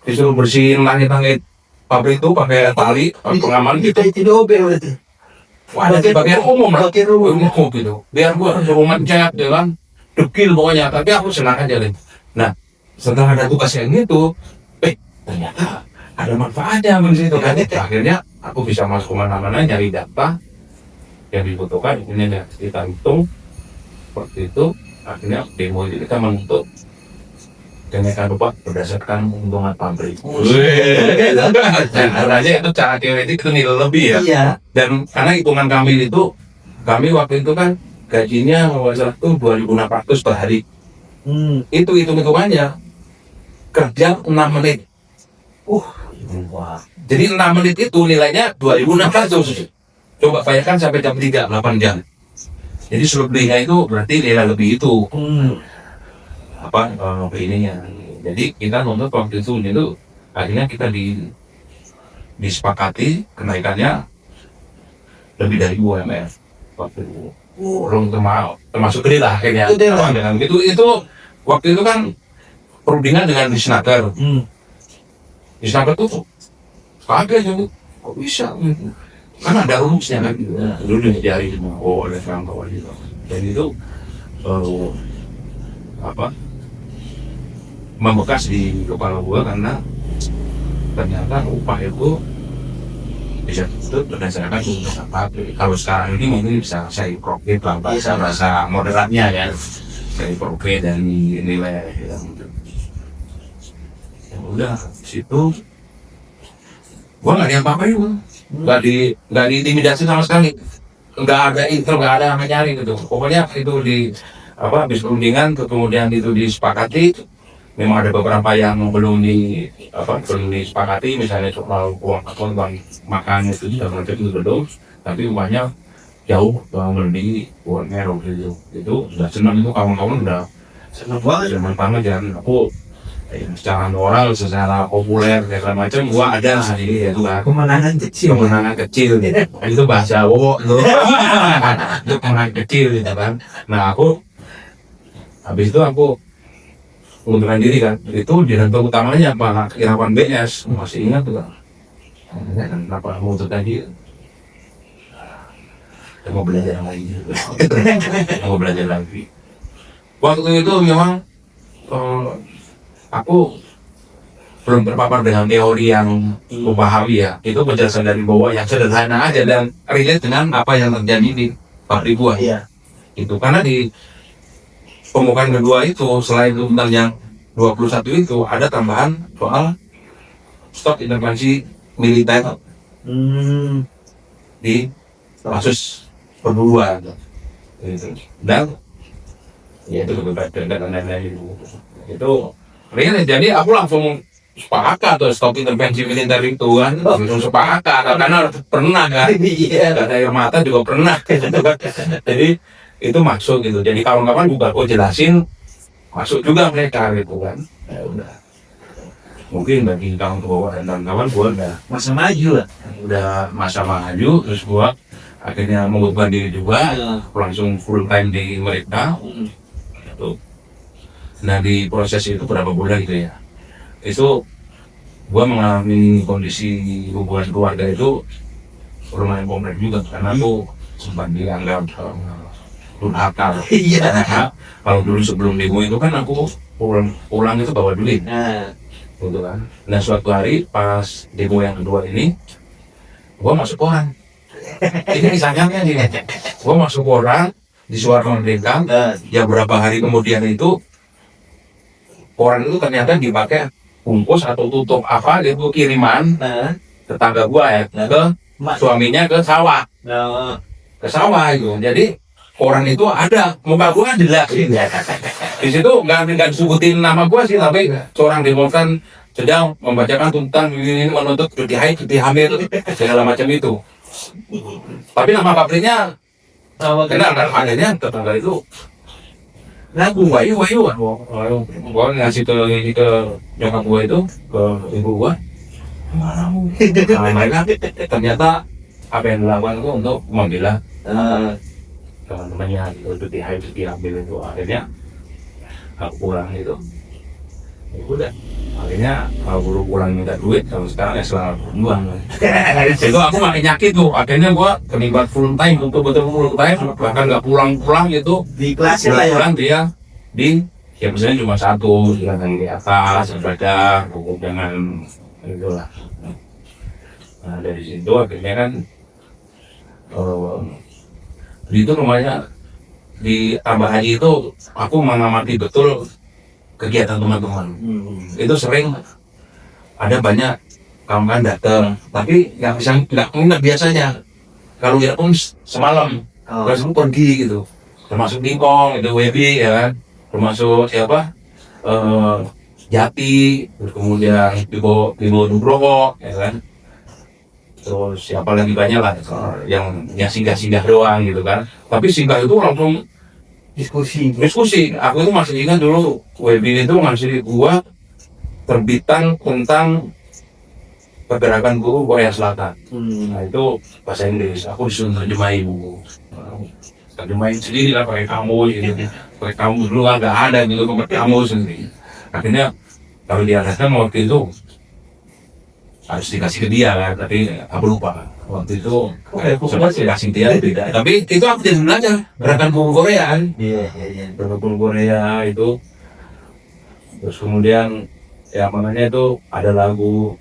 disuruh bersihin langit-langit pabrik itu pakai tali pengaman gitu. Tidak berarti. Wah, ada di bagian umum lah. Umum gitu. Biar gua suruh mencet ya kan. Dekil pokoknya, tapi aku senang aja deh. Nah, setelah ada tugas yang itu, ternyata ada manfaatnya di situ kan. Akhirnya aku bisa masuk kemana-mana nyari data yang dibutuhkan. Ini ya, kita hitung seperti itu. Akhirnya demo itu kita menuntut kenaikan upah berdasarkan keuntungan pabrik. Caranya itu cara teoretik itu nilai lebih ya. Iya. Dan karena hitungan kami itu, kami waktu itu kan gajinya kalau salah itu 2.600 per hari. Itu hitung-hitungannya kerja 6 menit. Wah. Jadi 6 menit itu nilainya 2.600. Coba bayangkan sampai jam 3, 8 jam. Jadi selebihnya itu berarti nilai lebih itu. Ininya. Jadi kita nuntut waktu itu akhirnya kita disepakati kenaikannya lebih dari UMR waktu itu. Termasuk gede lah akhirnya. Itu waktu itu kan perundingan dengan Disnaker. Disnaker tuh kaget aja, kok bisa? Kan ada rumusnya kan. Dulu dari ada rangkauan gitu. Dan itu membekas di kepala gua karena ternyata upah itu bisa tutup berdasarkan keuntungan pabrik. Kalau sekarang ini mungkin bisa saya profit lah, bahasa moderatnya ya, saya profit dan nilai yang udah situ gua nggak diapa-apain gua, nggak diintimidasi sama sekali, nggak ada intro, nggak ada nyari gitu. Pokoknya itu habis perundingan kemudian itu disepakati. Memang ada beberapa yang belum disepakati, misalnya soal uang makan itu juga itu belum, tapi umpamanya jauh melebihi UMR gitu. Itu sudah senang, itu kawan-kawan udah senang banget. Senang banget dan aku secara moral, secara populer segala macam gua ada lah di itu kan. Kemenangan kecil. Kemenangan kecil gitu. Itu bahasa wo itu. Itu kemenangan kecil gitu kan. Nah aku habis itu aku mengundurkan diri kan. Itu direktur utamanya Pak Irawan BS, masih ingat tuh kan. Kenapa mengundurkan diri? Saya mau belajar lagi. Saya mau belajar lagi. Waktu itu memang aku belum terpapar dengan teori yang aku pahami ya. Itu penjelasan dari bawah yang sederhana aja dan relate dengan apa yang terjadi di pabrik buah. Iya. Itu karena di pembukaan kedua itu selain tentang yang 21 itu ada tambahan soal stop intervensi militer di kasus perburuan gitu. Dan ya itu kebebasan dan lain-lain itu real. Jadi aku langsung sepakat tuh stop intervensi militer itu kan, langsung sepakat karena pernah kan, dan air mata juga pernah gitu kan. Jadi itu masuk gitu. Jadi kawan-kawan juga aku jelasin masuk juga mereka gitu kan. Ya udah, mungkin bagi kawan-kawan dan kawan gua Masa maju lah. udah masa maju, terus gua akhirnya mengubah diri juga, langsung full time di mereka. Tuh. Nah di proses itu berapa bulan gitu ya, itu gua mengalami kondisi hubungan keluarga itu lumayan kompleks juga karena aku sempat dianggap durhaka. Iya. Kalau dulu sebelum demo itu kan aku pulang itu bawa duit Nah, gitu kan. Nah suatu hari pas demo yang kedua ini gua masuk koran. Ini disangkanya nih, gua masuk koran di Suara Merdeka. Ya berapa hari kemudian itu koran itu ternyata dipakai bungkus atau tutup apa gitu kiriman tetangga gua ya ke suaminya ke sawah itu. Jadi koran itu ada, muka gua jelas di situ, nggak disebutin nama gua sih, tapi seorang demonstran sedang membacakan tuntutan ini menuntut cuti haid, cuti hamil segala macam itu. Tapi nama pabriknya kenal kan, akhirnya tetangga itu ngaku wayu gua ngasih ke nyokap gua itu, ke ibu gua, mereka ternyata apa yang dilakukan itu untuk membela teman-temannya gitu, cuti haid, cuti hamil itu. Akhirnya aku pulang itu, ya udah, akhirnya aku pulang minta duit. Kalau sekarang ya selalu buang. Itu aku makin nyakit tuh, akhirnya gua terlibat full time, untuk betul full time, bahkan nggak pulang gitu. di kelas lah ya. Pulang dia di ya misalnya cuma satu, silakan di atas ibadah, hukum jangan itulah. Nah dari situ akhirnya kan itu rumahnya di Tambah Haji itu aku mengamati betul kegiatan teman-teman. Itu sering ada banyak kawan-kawan datang, tapi nggak bisa, nggak biasanya kalau dia pun semalam terus pergi gitu, termasuk Dingkong itu Webi ya kan, termasuk siapa Jati, terus kemudian Bibo Nugroho ya kan, terus siapa lagi banyak lah yang singgah-singgah doang gitu kan. Tapi singgah itu langsung diskusi. Aku itu masih ingat dulu Webi itu ngasih gua terbitan tentang pergerakan buku Korea Selatan. Nah itu bahasa Inggris, aku disuruh terjemahin buku. Terjemahin sendiri lah pakai kamus gitu. Pakai kamus dulu kan nggak ada gitu, pakai kamus sendiri. Akhirnya kalau diadakan waktu itu harus dikasih ke dia kan, tapi aku lupa waktu itu sempat dikasih dia tidak. Tapi itu aku jadi belajar gerakan buku Korea kan. Gerakan buku Korea itu. Terus kemudian ya makanya itu ada lagu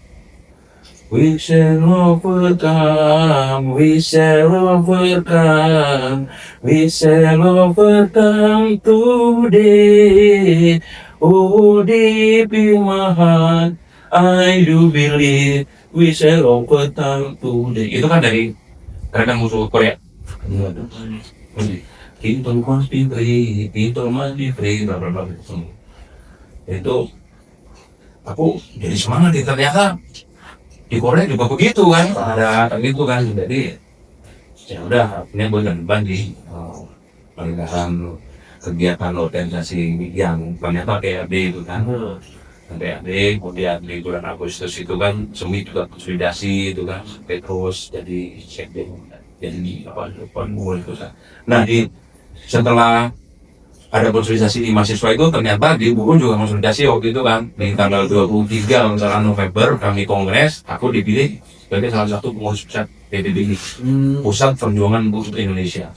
We shall overcome, we shall overcome, we shall overcome today. Oh deep in my heart, I do believe we shall overcome today. Itu kan dari gerakan musuh Korea. People must be free, people must be free, bla bla bla. Itu aku jadi semangat. Ternyata di Korea juga begitu kan, ada gitu kan. Jadi ya udah, akhirnya gue terlibat di peringatan kegiatan organisasi yang ternyata KRD itu kan. adik-adik. Kemudian di bulan Agustus itu kan Semi juga konsolidasi itu kan, Petrus jadi sekjen, jadi apa pengurus itu kan. Nah setelah ada konsolidasi di mahasiswa itu ternyata di Bogor juga konsolidasi waktu itu kan di tanggal 23 misalnya November kami kongres, aku dipilih sebagai salah satu pengurus pusat PBB ini, Pusat Perjuangan Buruh Indonesia.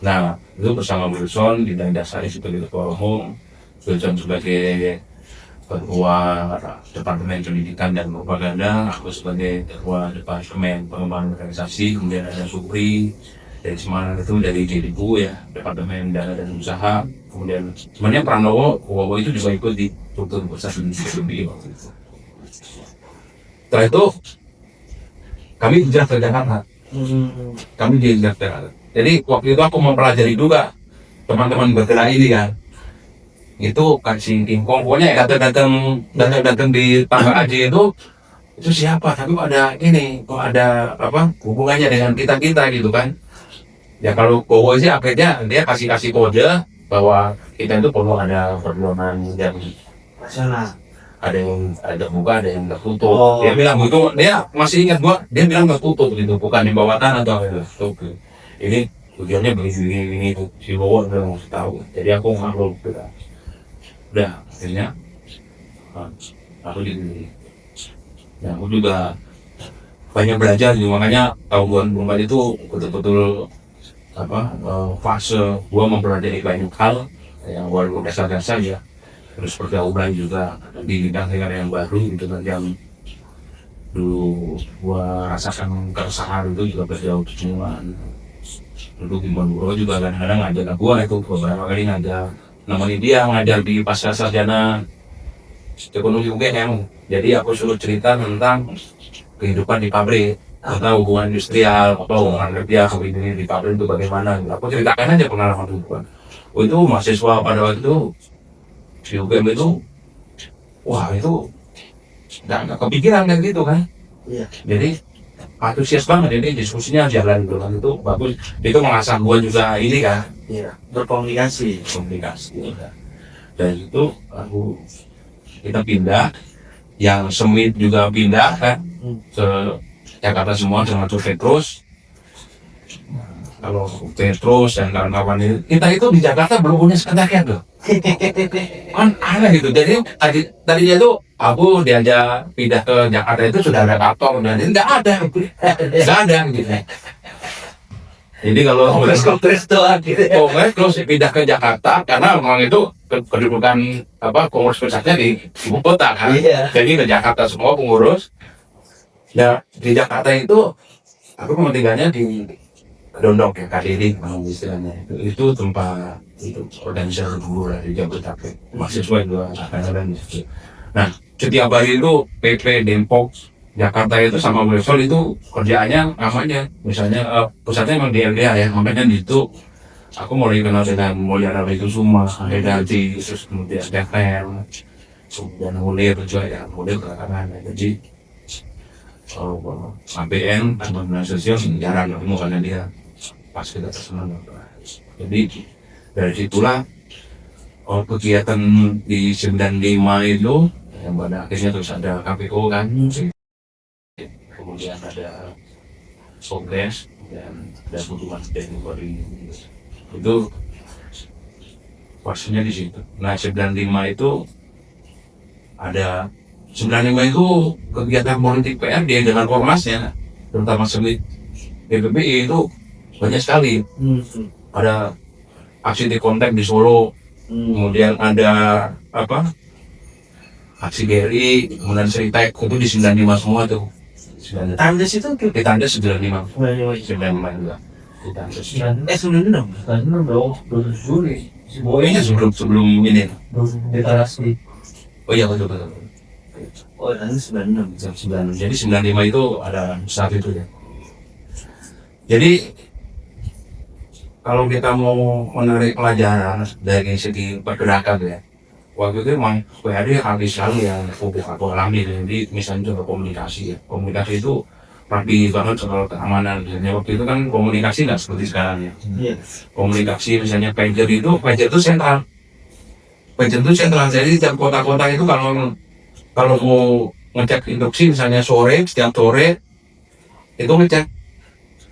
Nah itu bersama Wilson di Dasari sebagai ketua umum, Wilson sebagai ketua Departemen Pendidikan dan Propaganda, aku sebagai ketua Departemen Pengembangan Organisasi, kemudian ada Supri dari Semarang itu dari DDU ya, Departemen Dana dan Usaha. Kemudian sebenarnya Pranowo itu juga ikut di struktur pusat PBB waktu itu. Setelah itu kami hijrah ke Jakarta. Jadi waktu itu aku mempelajari juga teman-teman bergerak ini kan. Itu kasih Kingkong, pokoknya datang di tangga aja itu siapa? Tapi kok ada apa hubungannya dengan kita gitu kan? Ya kalau Bowo sih akhirnya dia kasih kode bahwa kita itu perlu ada perjuangan yang Nasional. Ada buka, ada yang tertutup. Dia bilang begitu, dia masih ingat gua, dia bilang tertutup gitu, bukan di bawah tanah atau itu. Ini tujuannya begini si Bowo udah nggak tahu. Jadi aku ngaku udah akhirnya aku dipilih. Ya aku juga banyak belajar juga, makanya tahun 2004 itu betul-betul fase gua mempelajari banyak hal yang walaupun dasar-dasar ya, terus pergaulan juga di bidang yang baru gitu kan, yang dulu gua rasakan keresahan itu juga berjauh semua. Dulu Gimbal Buro juga kadang-kadang ngajak gua itu beberapa kali nemenin dia ngajar di pasca sarjana ekonomi UGM. Jadi aku suruh cerita tentang kehidupan di pabrik, atau hubungan industrial, atau hubungan kerja di pabrik itu bagaimana. Aku ceritakan aja pengalaman hubungan. Itu mahasiswa pada waktu itu di UGM itu, wah itu nggak kepikiran kan gitu kan. Iya. Jadi antusias banget, ini diskusinya jalan kan, itu bagus. Itu mengasah gua juga ini kan. Iya. Berkomunikasi. Dan itu kita pindah, yang Semit juga pindah kan ke Jakarta semua termasuk Petrus. Kalau Petrus dan kawan-kawan ini, kita itu di Jakarta belum punya sekretariat loh. Kan aneh gitu. Jadi tadinya tuh aku diajak pindah ke Jakarta itu sudah ada kantor, dan nggak ada gitu. Jadi kalau kongres doang gitu. Kongres terus pindah ke Jakarta karena memang itu kedudukan kongres pusatnya di ibu kota kan. Iya. Jadi ke Jakarta semua pengurus. Ya di Jakarta itu aku kepentingannya di Kedondong ya, KDD istilahnya. Itu tempat itu organisasi buruh di Jabodetabek. Mahasiswa juga kadang-kadang gitu. Nah setiap hari itu PP Depok Jakarta itu sama Wilson itu kerjaannya namanya misalnya pusatnya memang di LDA ya, makanya di situ aku mulai kenal dengan Mulyana Kusuma, Hedati, terus kemudian Devel, kemudian Munir juga ya, Munir belakangan. Jadi ABN Pembangunan Sosial jarang ketemu karena dia pas kita tersenang. Jadi dari situlah kegiatan di 95 itu yang pada akhirnya terus ada KPO kan. Kemudian ada kongres dan ada hubungan dari itu pastinya di situ. Nah 95 itu ada 95 itu kegiatan politik PRD dengan ormasnya, terutama Semit PBBI itu banyak sekali. Ada aksi di kontak di Solo, kemudian ada aksi GRI, kemudian Seritek itu di 95 semua tuh. Tandes itu Di Tandes 95 juga. Di Tandes 96 dong. 2007. Pokoknya sebelum ini. Deklarasi. Oh iya betul. Oh, nanti 96. Jadi 95 itu ada saat itu ya. Jadi kalau kita mau menarik pelajaran dari segi pergerakan ya, waktu itu memang PRD habis sekali yang aku alami. Jadi misalnya juga komunikasi ya, komunikasi itu rapi banget soal keamanan. Misalnya waktu itu kan komunikasi nggak seperti sekarang ya. Iya. Komunikasi misalnya pager itu sentral. Pager itu sentral. Jadi tiap kota-kota itu kalau mau ngecek induksi misalnya setiap sore itu ngecek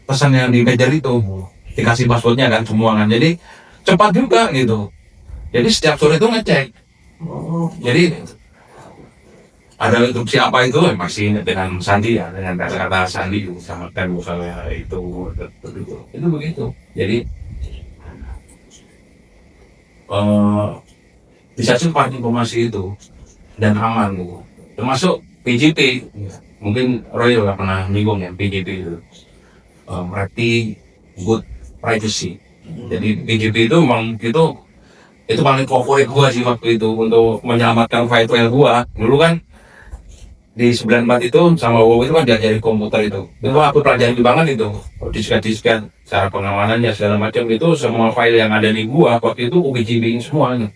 pesan yang di pager itu, dikasih passwordnya kan semua kan, jadi cepat juga gitu. Jadi setiap sore itu ngecek. Jadi ada instruksi apa itu masih dengan sandi ya, dengan kata-kata sandi samakan misalnya itu begitu. Jadi bisa cepat informasi itu dan aman gitu. Termasuk PJP, mungkin Roy juga pernah nyinggung ya PJP itu, berarti good privacy. Jadi PJP itu memang itu paling favorit gua sih waktu itu untuk menyelamatkan file-file gua. Dulu kan di 94 itu sama WoW itu kan diajari komputer itu aku pelajari banget itu, disket cara pengamanannya segala macam itu, semua file yang ada di gua waktu itu UKGB semua gitu.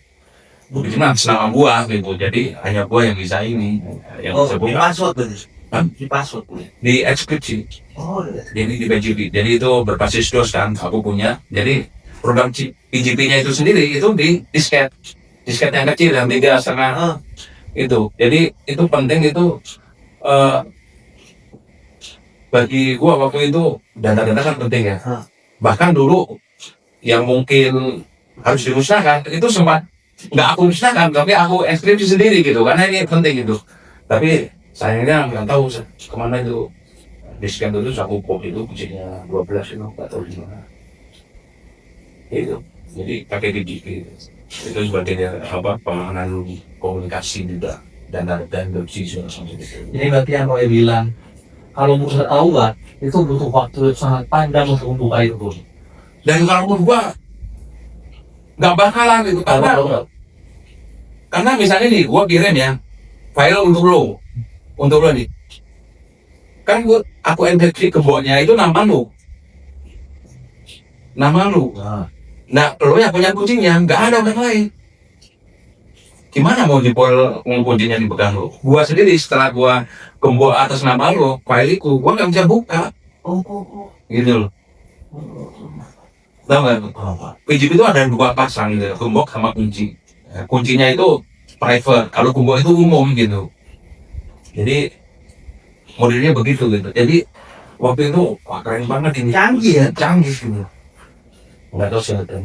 Cuma nama gua gitu, jadi hanya gua yang bisa ini yang bisa di buka. password berarti? Hah? Di password? Di ekskripsi. Jadi di PGP, jadi itu berbasis DOS kan aku punya. Jadi program PGP-nya itu sendiri itu di disket yang kecil yang 3,5 itu. Jadi itu penting itu bagi gua waktu itu, data-data kan penting ya. Bahkan dulu yang mungkin harus dimusnahkan itu sempat nggak aku musnahkan, tapi aku ekskripsi sendiri gitu karena ini penting gitu. Tapi sayangnya nggak tahu kemana itu disket itu, aku pop itu kuncinya 12 itu nggak tahu di mana itu. Jadi pakai PGP itu sebagai pengamanan komunikasi juga dan doksi segala macam gitu. Jadi berarti yang kau bilang kalau mau ketahuan itu butuh waktu sangat panjang untuk membuka itu. Dan kalau menurut gua nggak bakalan gitu karena misalnya nih gua kirim ya file untuk lo nih, kan aku enkripsi ke botnya itu nama lu. Nah lo yang punya kuncinya, nggak ada orang lain. Gimana mau kuncinya dipegang lo? Gua sendiri setelah gua gembok atas nama lo, file itu gua nggak bisa buka. Gitu loh. Tahu nggak? PGP itu ada 2 pasang gitu, gembok sama kunci. Kuncinya itu private, kalau gembok itu umum gitu. Jadi modelnya begitu gitu. Jadi waktu itu wah keren banget ini. Canggih gitu. Nggak tahu sih ada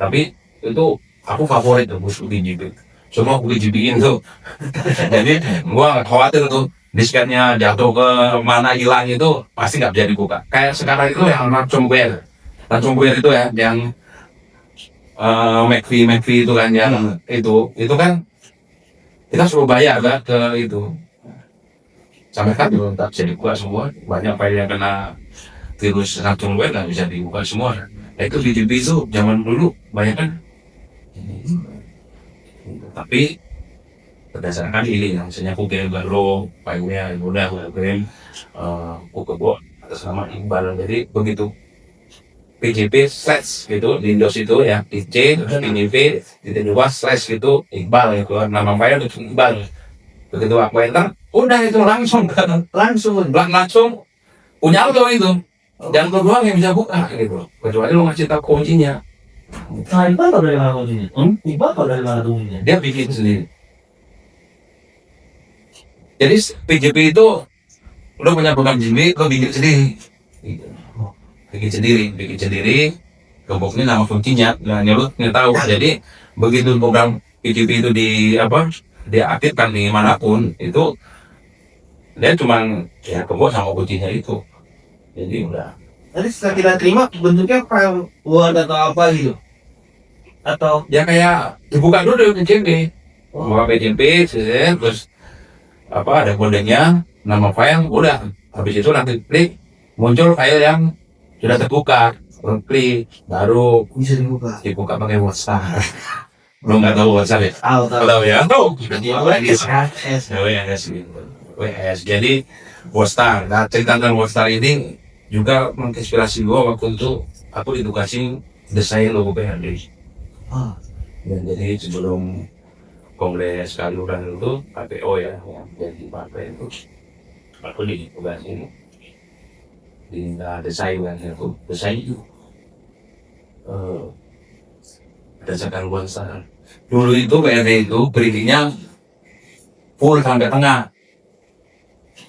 tapi itu aku favorit tuh musuh PGP. Semua aku PGP-in tuh. Jadi gua khawatir tuh disketnya jatuh ke mana hilang itu pasti nggak bisa dibuka. Kayak sekarang itu yang ransomware itu ya, yang McAfee itu kan yang itu kan kita suruh bayar kan ke itu. Sampai kan belum tak bisa dibuka semua. Banyak file yang kena virus ransomware nggak bisa dibuka semua. Itu PGP itu zaman dulu banyak kan. Tapi berdasarkan ini misalnya aku kirim ke lo filenya udah aku kirim aku ke bot atas nama Iqbal. Jadi begitu PGP slash gitu di Windows itu ya di C terus PGP di slash gitu Iqbal itu nama file itu Iqbal. Begitu aku enter udah itu langsung punya auto itu, dan lo doang yang bisa buka gitu, kecuali lo ngasih tahu kuncinya. Nah, Iqbal tau dari mana kuncinya? Iqbal tau dari mana kuncinya? Dia bikin sendiri. Jadi PGP itu lo punya program sendiri, lo bikin sendiri, gemboknya nama kuncinya, nah lo nggak tahu. Jadi begitu program PGP itu diaktifkan di manapun itu dia cuma ya gembok sama kuncinya itu. Jadi udah. Tadi setelah kita terima bentuknya file Word atau apa gitu? Atau Ya kayak dibuka dulu PGP, buka PGP, terus ada kodenya, nama file, udah. Habis itu nanti klik muncul file yang sudah terbuka, klik baru bisa dibuka pakai WhatsApp. Belum nggak tahu WhatsApp ya? Tahu ya? Tahu. WS. Jadi WhatsApp. Nah cerita tentang WhatsApp ini juga menginspirasi gua waktu itu aku edukasi desain logo PHD. Jadi sebelum kongres Kaluran itu KPO ya, jadi partai itu aku diedukasi di desain kan itu desain itu berdasarkan WhatsApp. dulu itu PRD itu berdirinya full sampai tengah,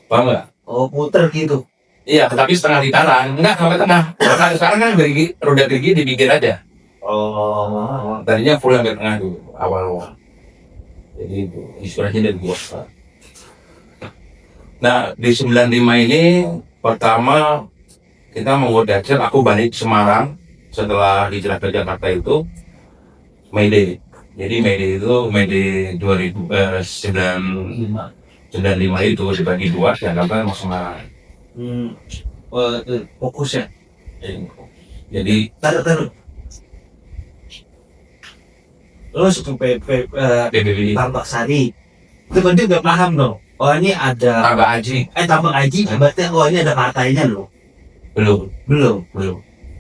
paham nggak? Oh, puter gitu. Iya, tetapi setengah ditaran, enggak sampai tengah. Karena sekarang kan roda gerigi di pinggir aja. Oh. Tadinya full sampai tengah dulu awal-awal. Jadi itu inspirasinya dari gua. Nah di 95 ini pertama kita membuat dajal, aku balik Semarang setelah hijrah ke Jakarta itu Mayday. Jadi Mayday itu Mayday 95 itu dibagi dua, Jakarta sama Semarang. Fokus ya. Jadi Taruh. Lo suka PBB Tambak Sari. Itu berarti udah paham dong. Oh ini ada Tambak Aji Tambak Aji. Berarti oh ini ada partainya loh. belum.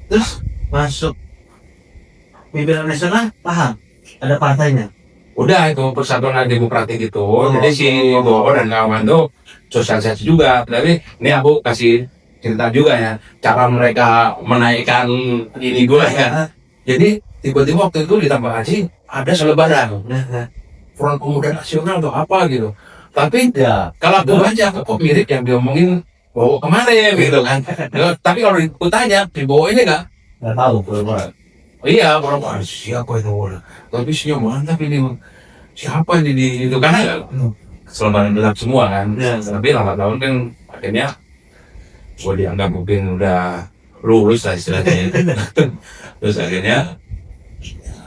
Terus masuk pimpinan nasional paham ada partainya. Udah itu Persatuan Demokratik itu. Oh, Jadi si Bowo dan kawan tuh sosialisasi juga. Tapi ini aku kasih cerita juga ya, cara mereka menaikkan ini gue ya. Jadi tiba-tiba waktu itu di Tambak Aji ada selebaran Front Pemuda Nasional atau apa gitu. Tapi Ya. kalau aku baca kok mirip yang diomongin Bowo kemarin gitu kan. Tapi kalau aku tanya di Bowo ini nggak? Nggak tahu belum. Iya, orang siapa itu orang. Tapi siapa mantap ini, siapa ini di itu karena selebaran gelap semua kan. Ya. Tapi lama tahun kan akhirnya gue dianggap mungkin udah lulus lah istilahnya. Terus akhirnya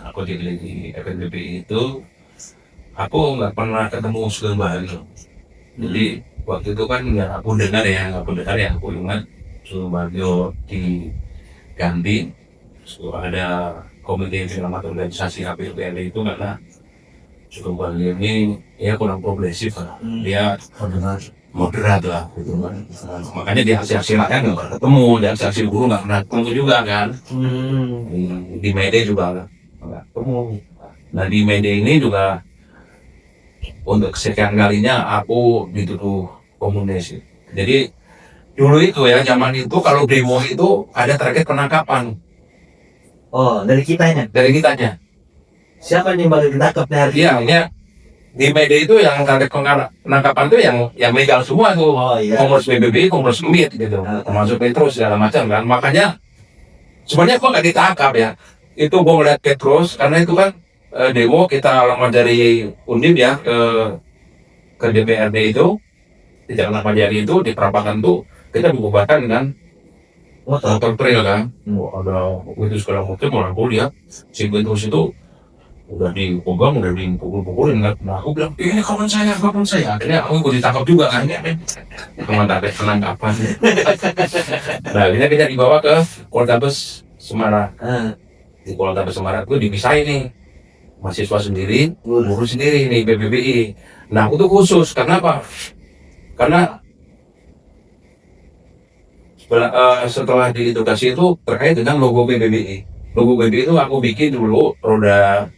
aku dipilih di FNBP itu, aku nggak pernah ketemu Sulembah gitu. Jadi waktu itu kan nggak aku dengar ya, aku ingat Sulembah diganti. So, ada komite pengamat organisasi HPUPLD itu karena Sulembah ini ya kurang progresif lah. Dia moderat lah gitu kan. Makanya di aksi-aksi rakyat nggak pernah ketemu, di aksi-aksi buruh nggak pernah ketemu juga kan. Di Mayday juga nggak ketemu. Nah di Mayday ini juga untuk kesekian kalinya aku dituduh komunis. Jadi dulu itu ya, zaman itu kalau demo itu ada target penangkapan Oh dari kitanya. dari kitanya. Siapa nih baru ditangkap nih hari Iya, ini di Mayday itu yang target penangkapan itu yang legal semua tuh. Oh iya. Kongres PBB, Kongres Kemit gitu, termasuk Petrus segala macam kan. Makanya sebenarnya kok nggak ditangkap ya. Itu gue ngeliat Petrus karena itu kan demo kita lama dari Undip ya ke DPRD itu di Jalan Ahmad-Yani itu di Perampakan tuh kita dibubarkan kan. Motor trail kan, ada itu segala macam orang kuliah. Si Petrus itu udah dipegang, udah dipukul-pukulin kan. Nah aku bilang, ini kawan saya. Akhirnya aku ditangkap juga kan. Teman target penangkapan. Nah akhirnya kita dibawa ke Poltabes Semarang. Di Poltabes Semarang itu dipisahin nih, mahasiswa sendiri, guru sendiri nih PBBI. Nah aku tuh khusus, karena apa? Karena setelah diedukasi itu terkait dengan logo PBBI. Logo PBBI itu aku bikin dulu roda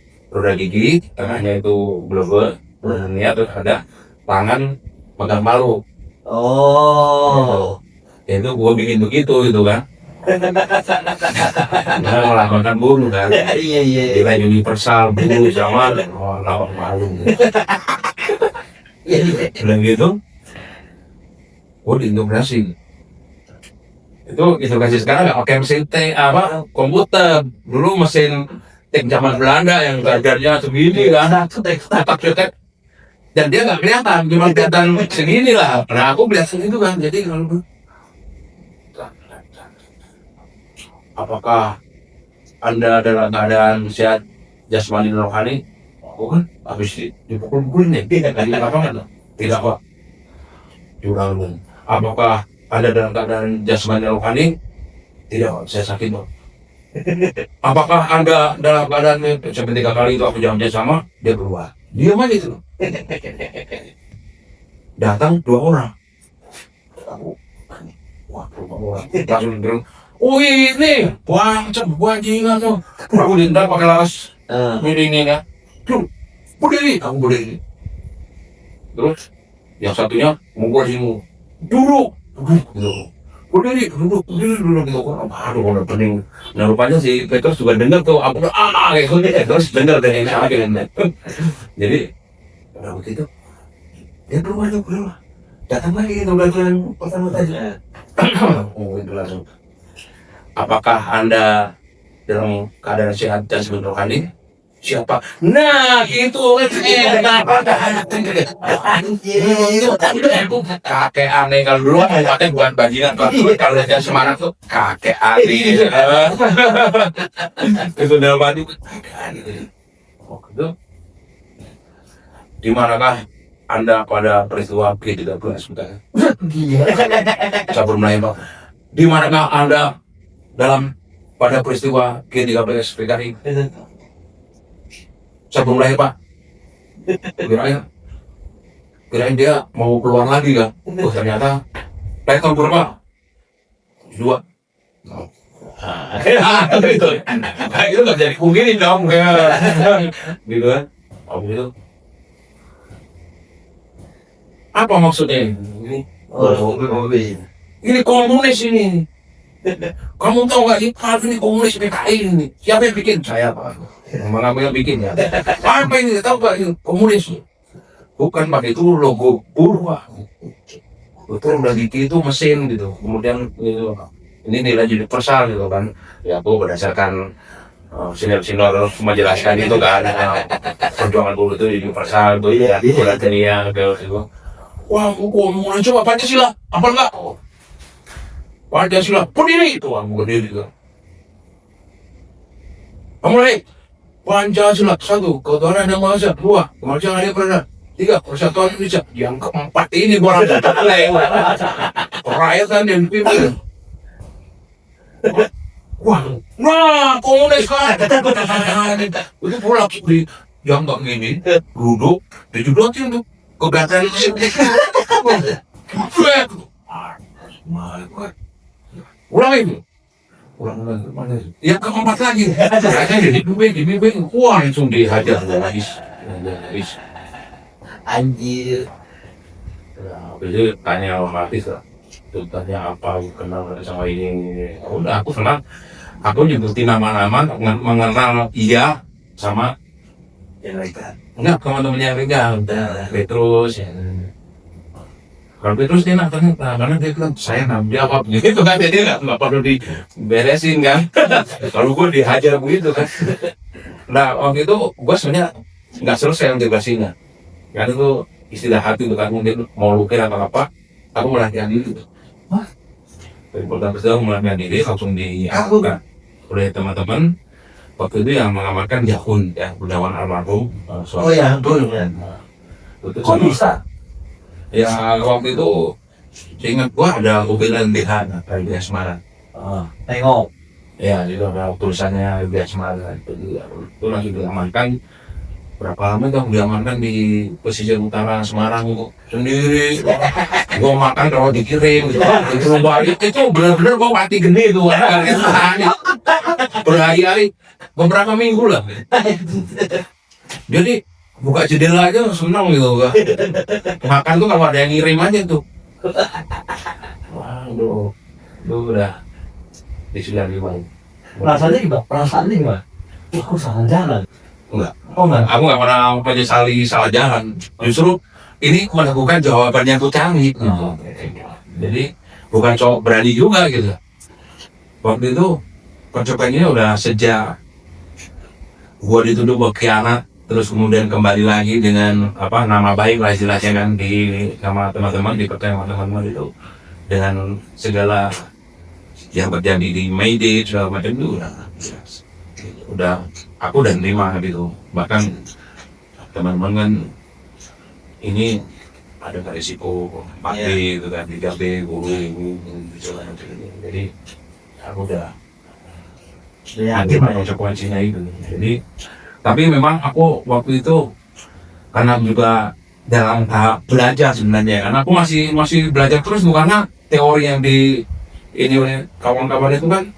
gigi, tengahnya itu blower, niat terus ada tangan pegang palu. Oh. Itu gua bikin begitu gitu kan. Nah, melakukan bunuh kan. Iya. Nilai universal bunuh sama lawan malu. Bilang gitu, gua diintegrasi. Itu integrasi sekarang nggak pakai mesin komputer. Dulu mesin tik zaman Belanda yang gajarnya segini kan, cetak. Dan dia nggak kelihatan, cuma kelihatan segini lah. Nah aku lihat segitu kan, jadi kalau apakah Anda dalam keadaan sehat jasmani dan rohani? Aku kan habis dipukul-pukulin nih, tidak di lapangan. Tidak Pak. Diulang. Apakah Anda dalam keadaan jasmani dan rohani? Tidak Pak, saya sakit Pak. Apakah Anda dalam keadaan sampai 3 kali itu aku jam-jam sama? Dia berubah. Diam aja itu. Datang 2 orang. Aku, wah 2 orang. Langsung bilang, oh ini bajingan tuh. Aku dintar pakai laras ini kan. Berdiri, aku berdiri. Terus yang satunya mukul sini, duduk gitu. berdiri duduk gitu kan, aduh udah pening. Nah rupanya si Petrus juga dengar tuh, aku udah kayak gitu, terus dengar dari ini akhirnya. Jadi udah begitu, dia keluar, datang lagi ke belakang pertama tadi. Oh itu langsung. Apakah Anda dalam keadaan sehat dan sebentar kali? Siapa? Nah itu kakek aneh kalau dulu kan katanya bukan bajingan, kalau dia Semarang tuh kakek aneh. Itu dalam hati kakek aneh. Oh gitu. Di manakah Anda pada peristiwa G13 misalnya? Sabur Melayu Pak. Di manakah Anda dalam pada peristiwa G13 PKI? Sabun lahir Pak, kirain dia mau keluar lagi kan? Oh ternyata lahir tahun berapa? 2. Itu nggak jadi mungkin dong, gitu kan? Oh gitu. Apa maksudnya ini? Ini komunis ini. Kamu tahu nggak ini komunis PKI ini? Siapa yang bikin? Saya Pak. Memang aku yang bikin ya. Apa ini? Tahu Pak ini komunis? Bukan Pak, itu logo Purwa. Betul udah gitu mesin gitu. Kemudian itu ini nilai universal gitu kan. Ya aku berdasarkan senior menjelaskan itu kan. Perjuangan buruh itu universal itu ya. Proletariat gitu. Wah, aku mau coba Pancasila. Apa enggak? Pancasila berdiri itu, aku berdiri itu. Mulai Pancasila 1, ketuhanan yang maha esa. 2, kemerdekaan yang perdana. 3, persatuan Indonesia. Yang keempat ini gua rasa rakyatan yang dipimpin. Wah, nah komunis kan. Itu pula di yang nggak gini, duduk, dijudotin tuh kegiatan itu. My God. Ulang itu. Ulang mana? Yang keempat lagi. Saya dibimbing, wah langsung dihajar habis. Anjir. Jadi tanya sama artis lah. Itu tanya apa, kenal sama ini. Udah aku senang. Aku nyebutin nama-nama, mengenal iya sama Yang lain. enggak teman-temannya Rega, Petrus. Kalau Petrus dia nantangin, karena dia bilang saya nggak jawab gitu kan, jadi nggak perlu diberesin kan. Kalau gue dihajar begitu kan. Nah waktu itu gue sebenarnya nggak selesai integrasinya. Karena itu istilah hati itu kan, mungkin mau lukir atau apa, aku melatihan diri. Wah, pertama pertama melatihan diri langsung diakukan oleh teman-teman. Waktu itu yang mengamalkan Jahun, ya Gunawan almarhum. Oh ya, betul kan. Kok bisa? Ya waktu itu seingat gua ada mobilan LBH di Semarang. Tengok. Ya itu ada tulisannya LBH Semarang. Itu langsung diamankan. Berapa lama itu diamankan di pesisir utara Semarang kok sendiri. Gua makan kalau dikirim gitu. Itu balik itu benar-benar gua mati gede itu. Berhari-hari, beberapa minggu lah. Jadi buka jendela aja senang gitu gua. Makan tuh kalau ada yang ngirim aja tuh. Waduh, itu udah di 95. Perasaannya gimana? Aku salah jalan. Enggak. Oh enggak. Aku nggak pernah menyesali salah jalan. Justru ini melakukan jawaban yang tuh canggih gitu. Jadi bukan cowok berani juga gitu. Waktu itu konsekuensinya udah sejak gua dituduh berkhianat, terus kemudian kembali lagi dengan apa nama baik lah istilahnya kan di sama teman-teman di pertemuan teman-teman itu dengan segala yang terjadi di Mayday segala macam itu udah aku udah nerima gitu. Bahkan teman-teman kan ini ada risiko mati gitu kan, digabe guru segala macam. Jadi aku udah Yakin menerima konsekuensinya itu. Jadi tapi memang aku waktu itu karena juga dalam tahap belajar sebenarnya, karena aku masih belajar terus tuh, karena teori yang di ini oleh kawan-kawan itu kan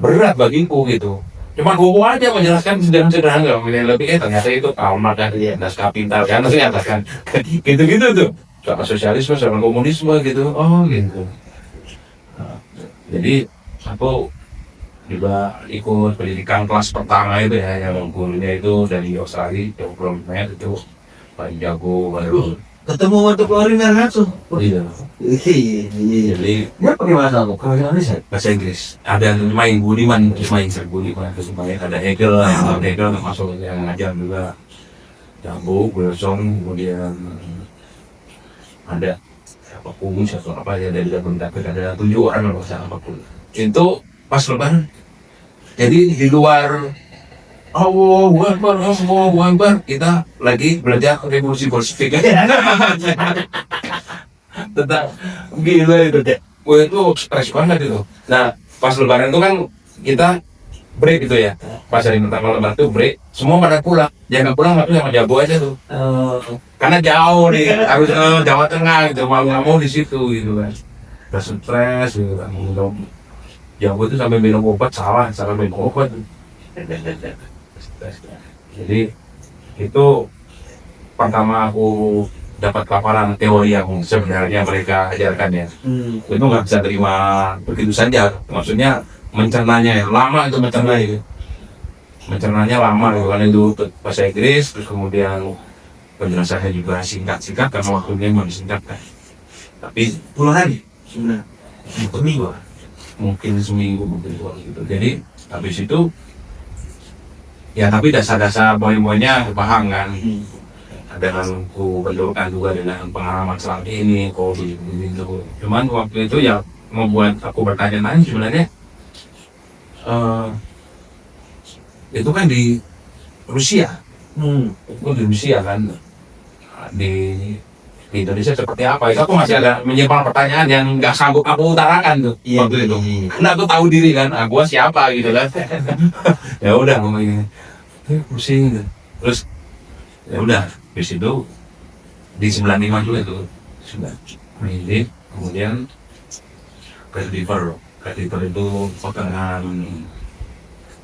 berat bagiku gitu. Cuma gue aja menjelaskan sederhana, lebih ternyata itu Kalmar kan, naskah pintar kan, ternyata kan gitu-gitu tuh soal sosialisme, soal komunisme gitu, oh gitu. Jadi aku juga ikut pendidikan kelas pertama itu ya, yang gurunya itu dari Australia, Joe Brownman itu paling jago baru. Ketemu waktu kuliner langsung. Iya. Iya. Jadi Dia pakai bahasa apa? Kalau Indonesia. bahasa Inggris. Ada main Budiman, main Budiman, terus main ada Hegel, Hegel termasuk yang ngajar juga. Jago, Wilson, kemudian ada apa kumus atau apa ya dari Jabodetabek ada 7 orang kalau saya apapun. Itu pas lebaran. Jadi di luar Allahu Akbar, kita lagi belajar revolusi Bolshevik. Tentang gila itu deh. Wah itu stres banget itu. Nah pas lebaran itu kan kita break gitu ya. Pas hari pertama lebaran itu break, semua pada pulang. Jangan pulang tapi sama Jago aja tuh. Karena jauh nih, harus Jawa Tengah gitu, mau nggak mau di situ gitu kan. Udah stres gitu kan. Jago itu sampai minum obat salah minum obat. Jadi itu pertama aku dapat paparan teori yang sebenarnya mereka ajarkan ya. Itu nggak bisa terima begitu saja. Maksudnya mencernanya ya lama itu mencernanya lama gitu kan itu bahasa Inggris terus kemudian penjelasannya juga singkat karena waktunya memang disingkat kan. Tapi Puluhan hari. Seminggu. Mungkin seminggu mungkin 2 gitu. Jadi habis itu ya tapi dasar-dasar poin-poinnya paham kan. Dengan ku benturkan juga dengan pengalaman selama ini COVID gitu. Cuman waktu itu ya membuat aku bertanya-tanya sebenarnya itu kan di Rusia. Itu di Rusia kan di Indonesia seperti apa? Itu aku masih ada menyimpan pertanyaan yang nggak sanggup aku utarakan tuh waktu itu. Karena aku tahu diri kan, gua siapa gitu kan. Ya udah ngomongin, pusing gitu. Terus ya udah, habis itu di 95 juga itu sudah ini kemudian Kreditor itu pertengahan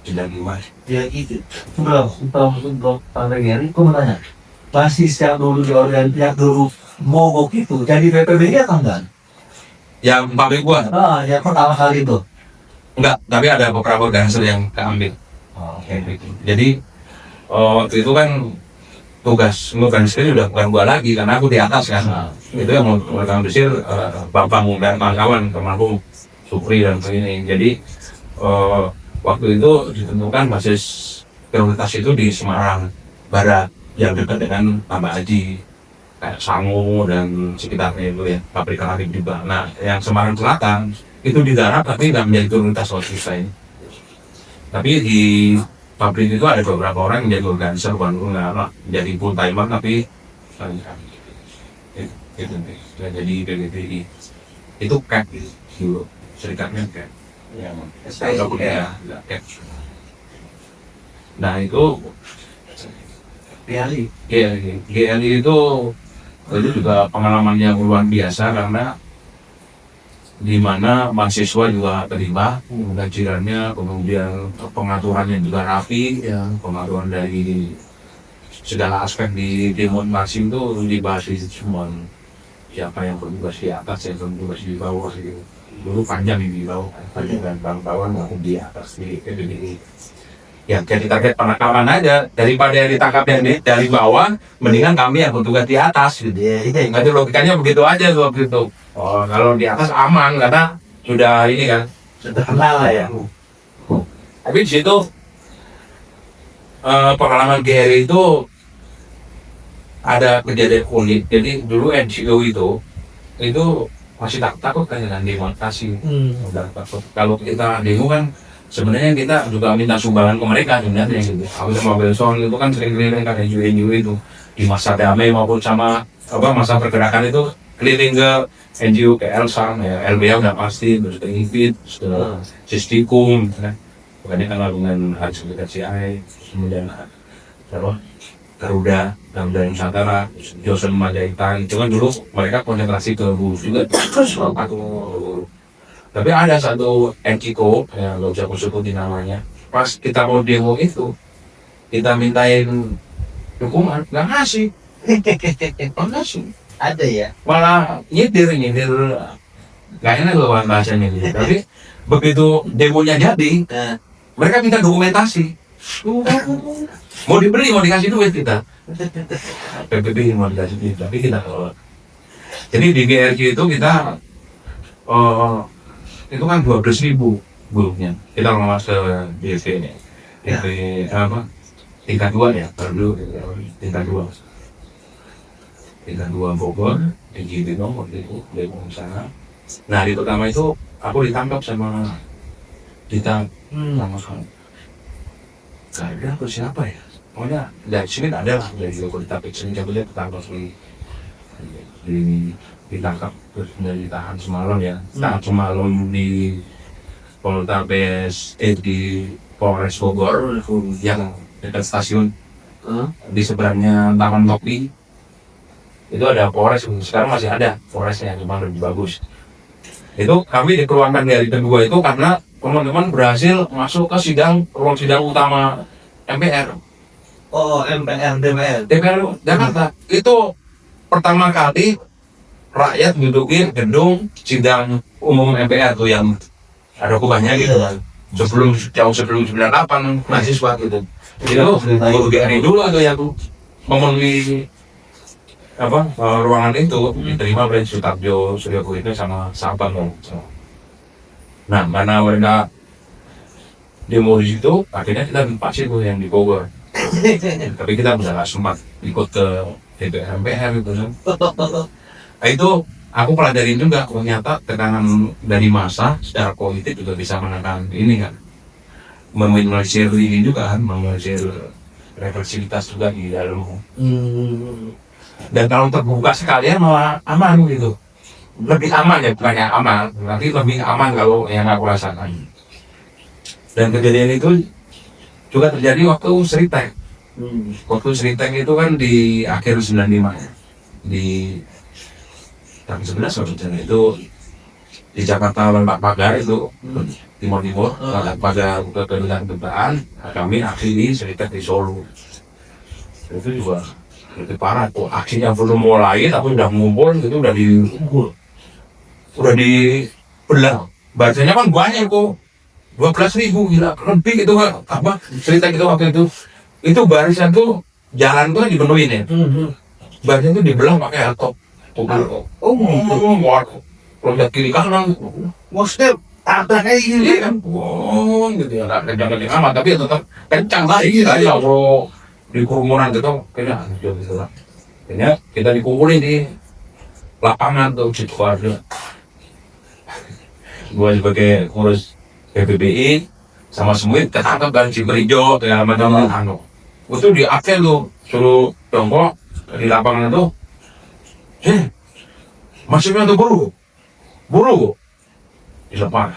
95. Ya itu. Untuk Pak Gary, aku mau tanya. Basis yang dulu di Orient, yang dulu mogok itu, jadi PPBG atau enggak? Yang pabrik gua Yang pertama kali itu. enggak, tapi ada beberapa organisasi yang keambil. Oke. Jadi waktu itu kan tugas organisasi udah bukan gua lagi karena aku di atas kan. Itu yang organisasi Bambang dan kawan-kawan temanku Supri dan ini. Jadi waktu itu ditentukan basis prioritas itu di Semarang Barat yang dekat dengan Tambak Haji kayak Sangu dan sekitarnya itu ya, pabrik kelari juga. Nah yang Semarang Selatan itu di darat tapi nggak menjadi prioritas waktu kita ini. Tapi di pabrik itu ada beberapa orang yang jadi organizer, bukan nggak jadi full timer tapi itu jadi PGTI itu CAP dulu serikatnya CAP yang ya CAP. Nah itu GLI itu juga pengalaman yang luar biasa karena di mana mahasiswa juga terlibat pengajarannya, kemudian pengaturannya juga rapi, ya, pengaturan dari segala aspek di demonstrasi itu dibahas semua. Siapa yang bertugas di atas, yang bertugas di bawah, gitu. Dulu panjang di bawah, panjang dan bawah maupun di atas di yang jadi target penangkapan aja daripada yang ditangkap yang dari bawah, mendingan kami yang bertugas di atas gitu. Jadi logikanya begitu aja waktu itu. Oh, kalau di atas aman karena sudah ini kan Sudah kenal lah ya. Tapi di situ pengalaman GRI itu ada kejadian unik. Jadi dulu NGO itu masih takut kan dengan demonstrasi. Udah takut. Kalau kita demo kan sebenarnya kita juga minta sumbangan ke mereka sebenarnya gitu. Aku sama Wilson itu kan sering keliling kan NGO itu di masa damai maupun sama masa pergerakan itu keliling ke NGO ke Elsam ya, LBA udah pasti, terus ke IPIT, Sistikum, kan? Bukannya kan dengan hasil CI, kemudian Garuda Nusantara, Johnson Majaitan, itu kan dulu mereka konsentrasi ke buruh juga. Tapi ada satu NGO, yang nggak usah aku sebutin namanya, pas kita mau demo itu, kita mintain dukungan, nggak ngasih. Ada ya. Malah nyidir nggak enak loh bahasanya gitu. Tapi begitu demonya jadi, Nah. mereka minta dokumentasi. Mau dibeli, mau dikasih duit kita. PBB mau dikasih duit, tapi kita tolak. Jadi di GRQ itu kita itu kan 12.000 grupnya. Kita ngemas ke DV ini, DV apa? Tingkat 2 ya, baru tingkat 2. Tingkat 2 Bogor, di Cibinong waktu itu, dari pengusaha. Nah di pertama itu aku ditangkap sama sama kamu. Gak ada atau siapa ya? Pokoknya dari sini ada lah, dari Jabodetabek sini Jabodetabek ketangkap ditangkap terus dari ditahan semalam ya. Tahan semalam di Polres di Polres Bogor yang dekat stasiun di seberangnya Taman Topi. Itu ada Polres, sekarang masih ada Polresnya, cuma lebih bagus. Itu kami dikeluarkan dari kedua itu karena teman-teman berhasil masuk ke ruang sidang utama MPR. Oh, MPR, DPR Jakarta. Itu pertama kali rakyat dudukin gedung sidang umum MPR tuh yang ada kubahnya gitu kan. Jauh sebelum 98 mahasiswa gitu. Itu baru GRI dulu tuh yang memenuhi ruangan itu diterima oleh Sutarjo Suryo itu sama sahabat loh. Nah, mana mereka demo di situ, akhirnya kita pasti tuh yang di Bogor. Tapi kita nggak sempat ikut ke DPR MPR gitu kan. Nah, itu aku pelajarin juga ternyata tekanan dari massa secara politik juga bisa menekan ini kan, meminimalisir ini juga kan, meminimalisir represivitas juga di dalam. Dan kalau terbuka sekalian malah aman gitu, lebih aman ya, bukannya aman, tapi lebih aman kalau yang aku rasakan. Dan kejadian itu juga terjadi waktu Seritek. Waktu Seritek itu kan di akhir 95 ya, di tahun 11 kalau itu di Jakarta lewat pagar itu timur lewat pagar ke kedutaan. Kami aksi di Seritek di Solo itu juga itu parah tuh, aksinya belum mulai tapi udah ngumpul gitu, udah dibelah. Bacanya kan banyak kok, 12.000 gila, lebih gitu kan, apa cerita gitu waktu itu barisan tuh jalan tuh dipenuhin ya. Barisan tuh dibelah pakai laptop. Kalau lihat kiri kanan, maksudnya tabrak kayak gini kan, gitu ya, nggak kencang amat tapi tetap kencang lagi ya bro. Di kerumunan gitu, kayaknya hancur gitu lah. Kayaknya kita dikumpulin di lapangan tuh di Sukoharjo. Gua sebagai ngurus PBBI sama semua ketangkap kan si Berijo segala macam anu. Gua tuh di apel tuh suruh jongkok di lapangan tuh. Masuknya tuh buru dilepas.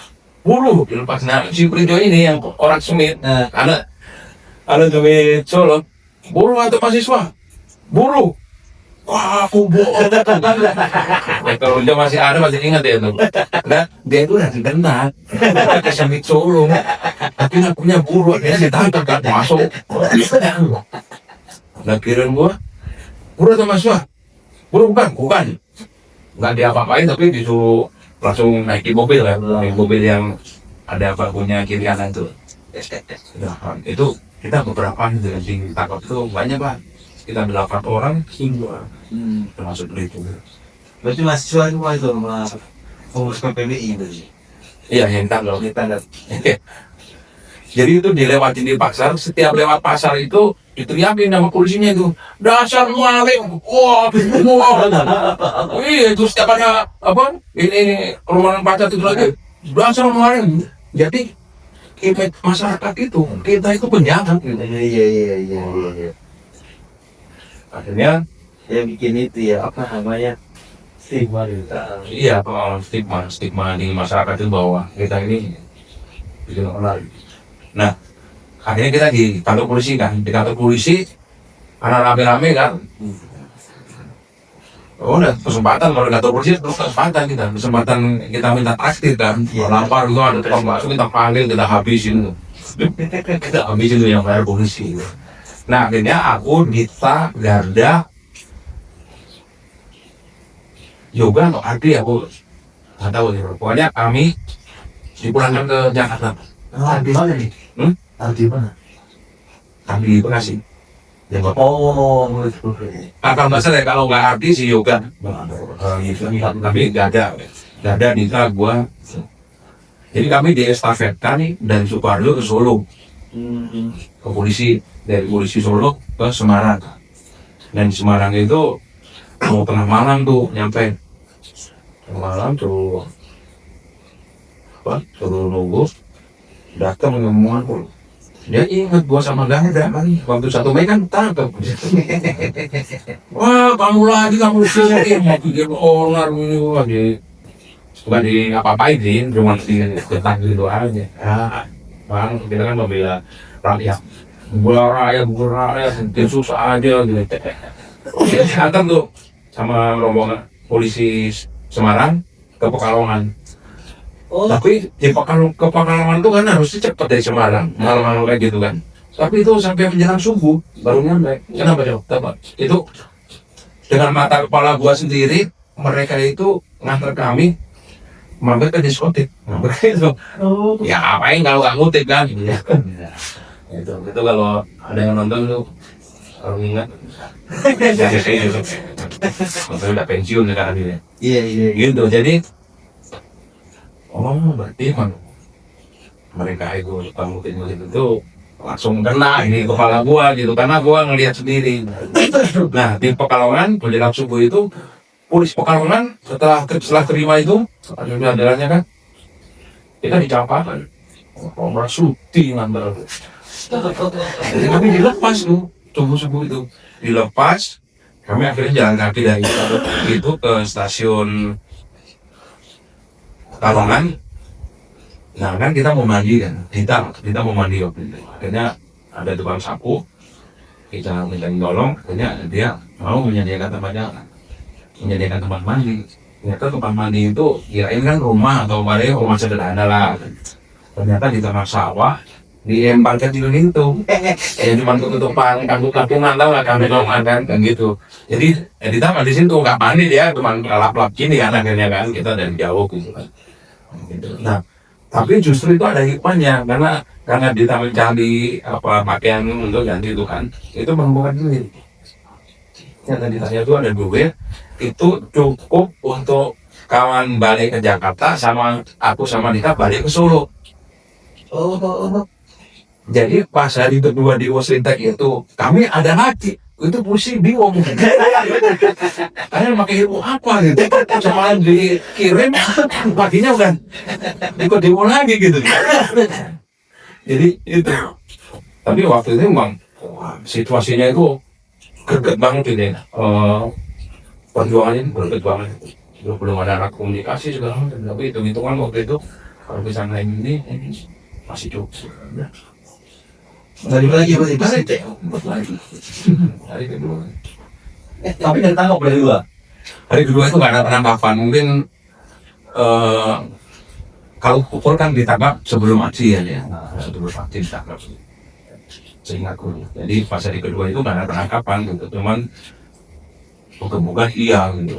Nah si Berijo ini yang orang Sumit, ada Sumit Solo. Buru atau mahasiswa? Buru. Wah, aku bohong. Kalau dia masih ada, masih ingat ya tuh. Nah, dia itu udah dikenal. Dia kesamit Solo. Tapi nggak punya buru, dia ditangkap kan masuk. Nah, kirain gua, buru atau mahasiswa? Buru bukan. Nggak diapa-apain, tapi disuruh langsung naik di mobil kan. Naik mobil yang ada bangkunya kiri kanan tuh. Nah, itu kita beberapa yang ditangkap itu banyak Pak, kita 8 orang hingga termasuk itu. Berarti mahasiswa semua itu pengurus PBI berarti. Iya yang tanggal. Jadi itu dilewatin di pasar, setiap lewat pasar itu diteriakin sama polisinya itu, dasar maling, wah, iya itu setiap ada apa ini kerumunan pasar itu lagi, dasar maling. Jadi image masyarakat itu, kita itu penjahat gitu. Iya. Akhirnya Ya bikin itu ya, apa namanya, stigma gitu. iya, stigma di masyarakat itu bahwa kita ini bikin orang. Nah, akhirnya kita di kantor polisi kan, di kantor polisi karena rame-rame kan. Oh, udah kesempatan kalau di kantor polisi terus kesempatan kita minta traktir kan. Lapar itu ada tukang bakso kita panggil, kita habisin. Kita habisin tuh yang bayar polisi. Nah, akhirnya aku Dita Garda Yoga atau Ardi aku nggak tahu nih. Pokoknya kami dipulangkan ke Jakarta. Di mana nih? Di mana? Kami di Bekasi. Jenggot. Oh, itu. Kalau nggak salah ya, kalau nggak arti si Yoga. Tapi nggak ada nikah gua. Jadi kami di estafetkan nih dari Sukoharjo ke Solo, ke polisi, dari polisi Solo ke Semarang. Dan di Semarang itu mau tengah malam tuh nyampe. Tengah malam tuh suruh nunggu, datang ngomong aku. Dia ingat gua sama gak ada kan, waktu 1 Mei kan tangkap. Wah, kamu lagi kamu sini, mau bikin onar ini, wah bukan di apa-apain sih, cuma ditentang gitu aja. Ya, bang, kita kan membela rakyat, bela rakyat, dia susah aja gitu. Kita diantar tuh sama rombongan polisi Semarang ke Pekalongan. Oh, Tapi di Pekalongan tuh kan harusnya cepet dari Semarang, malam-malam kayak gitu kan. Tapi itu sampai menjelang subuh baru nyampe. Kenapa coba? Itu dengan mata kepala gua sendiri, mereka itu nganter kami mampir ke diskotik. Mereka itu, ya ngapain kalau nggak ngutip kan? Itu kalau ada yang nonton tuh kalau ingat, maksudnya udah pensiun sekarang ini. iya. Gitu, jadi berarti emang mereka itu itu langsung kena ini kepala gua gitu, karena gua ngelihat sendiri. Nah di Pekalongan menjelang subuh itu polisi Pekalongan setelah terima itu ada jalannya kan, kita dicampakan orang syuting antara. Jadi kami dilepas tuh subuh itu dilepas, kami akhirnya jalan kaki dari itu ke stasiun Pekalongan. Nah kan kita mau mandi kan, kita mau mandi waktu itu. Akhirnya ada tukang sapu, kita minta tolong, akhirnya dia mau menyediakan tempat mandi. Ternyata tempat mandi itu kirain kan rumah atau rumah sederhana lah. Ternyata di tengah sawah diemparkan di itu. Ya cuma tutupan kampung-kampungan tau lah, kampungan kan gitu. Jadi ditambah di situ nggak mandi dia, cuma lap-lap gini kan akhirnya kan, kita dari jauh gitu kan. Nah, tapi justru itu ada hikmahnya, karena ditambah cari pakaian untuk ganti itu kan, itu menemukan duit. Yang tadi ditanya itu ada duit, itu cukup untuk kawan balik ke Jakarta sama aku sama Dita balik ke Solo. Jadi pas hari kedua di Waslintek itu kami ada lagi. Itu pusing bingung kalian pakai ilmu apa gitu, sama dikirim paginya udah ikut demo lagi gitu. Jadi itu, tapi waktu itu memang situasinya itu greget banget ini, perjuangannya greget banget. Belum ada alat komunikasi segala macam, tapi hitung-hitungan waktu itu kalau bisa naik ini masih cukup. Dari lagi berarti Hari kedua. Tapi dari tangkap dari dua. Hari kedua itu nggak ada penangkapan. Mungkin kalau pukul kan ditangkap sebelum aksi ya. Sebelum aksi ditangkap. Seingatku. Jadi pas hari kedua itu nggak ada penangkapan gitu. Cuman bukan iya gitu.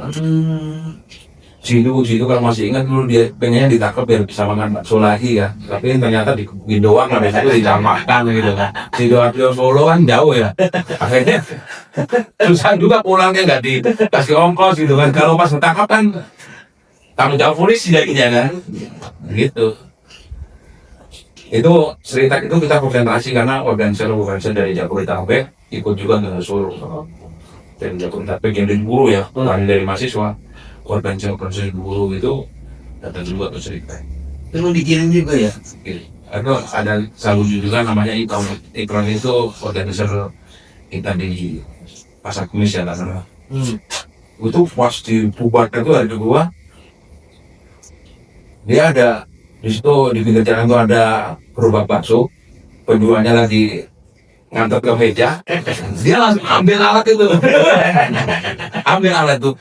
Situ kalau masih ingat dulu dia pengennya ditangkap biar bisa makan bakso lagi ya, tapi ternyata di doang habis itu dicampakkan gitu kan. Sidoarjo Solo kan jauh ya, akhirnya susah juga pulangnya, nggak dikasih ongkos gitu kan. Kalau pas ditangkap kan tanggung jawab polisi jadinya kan gitu. Itu cerita itu kita konsentrasi karena organisasi dari Jabodetabek ikut juga ke Solo, dan Jabodetabek yang dari buruh ya, bukan dari mahasiswa. Organisasi buruh itu datang juga ke cerita. Itu dikirim juga ya? Atau ada selalu juga namanya Ikron itu organisasi kita di Pasar Kemis ya sana. Itu pas dibubarkan itu hari kedua, dia ada di situ di pinggir jalan itu ada gerobak bakso, penjualnya lagi ngantar ke meja, dia langsung ambil alat itu, ambil alat itu.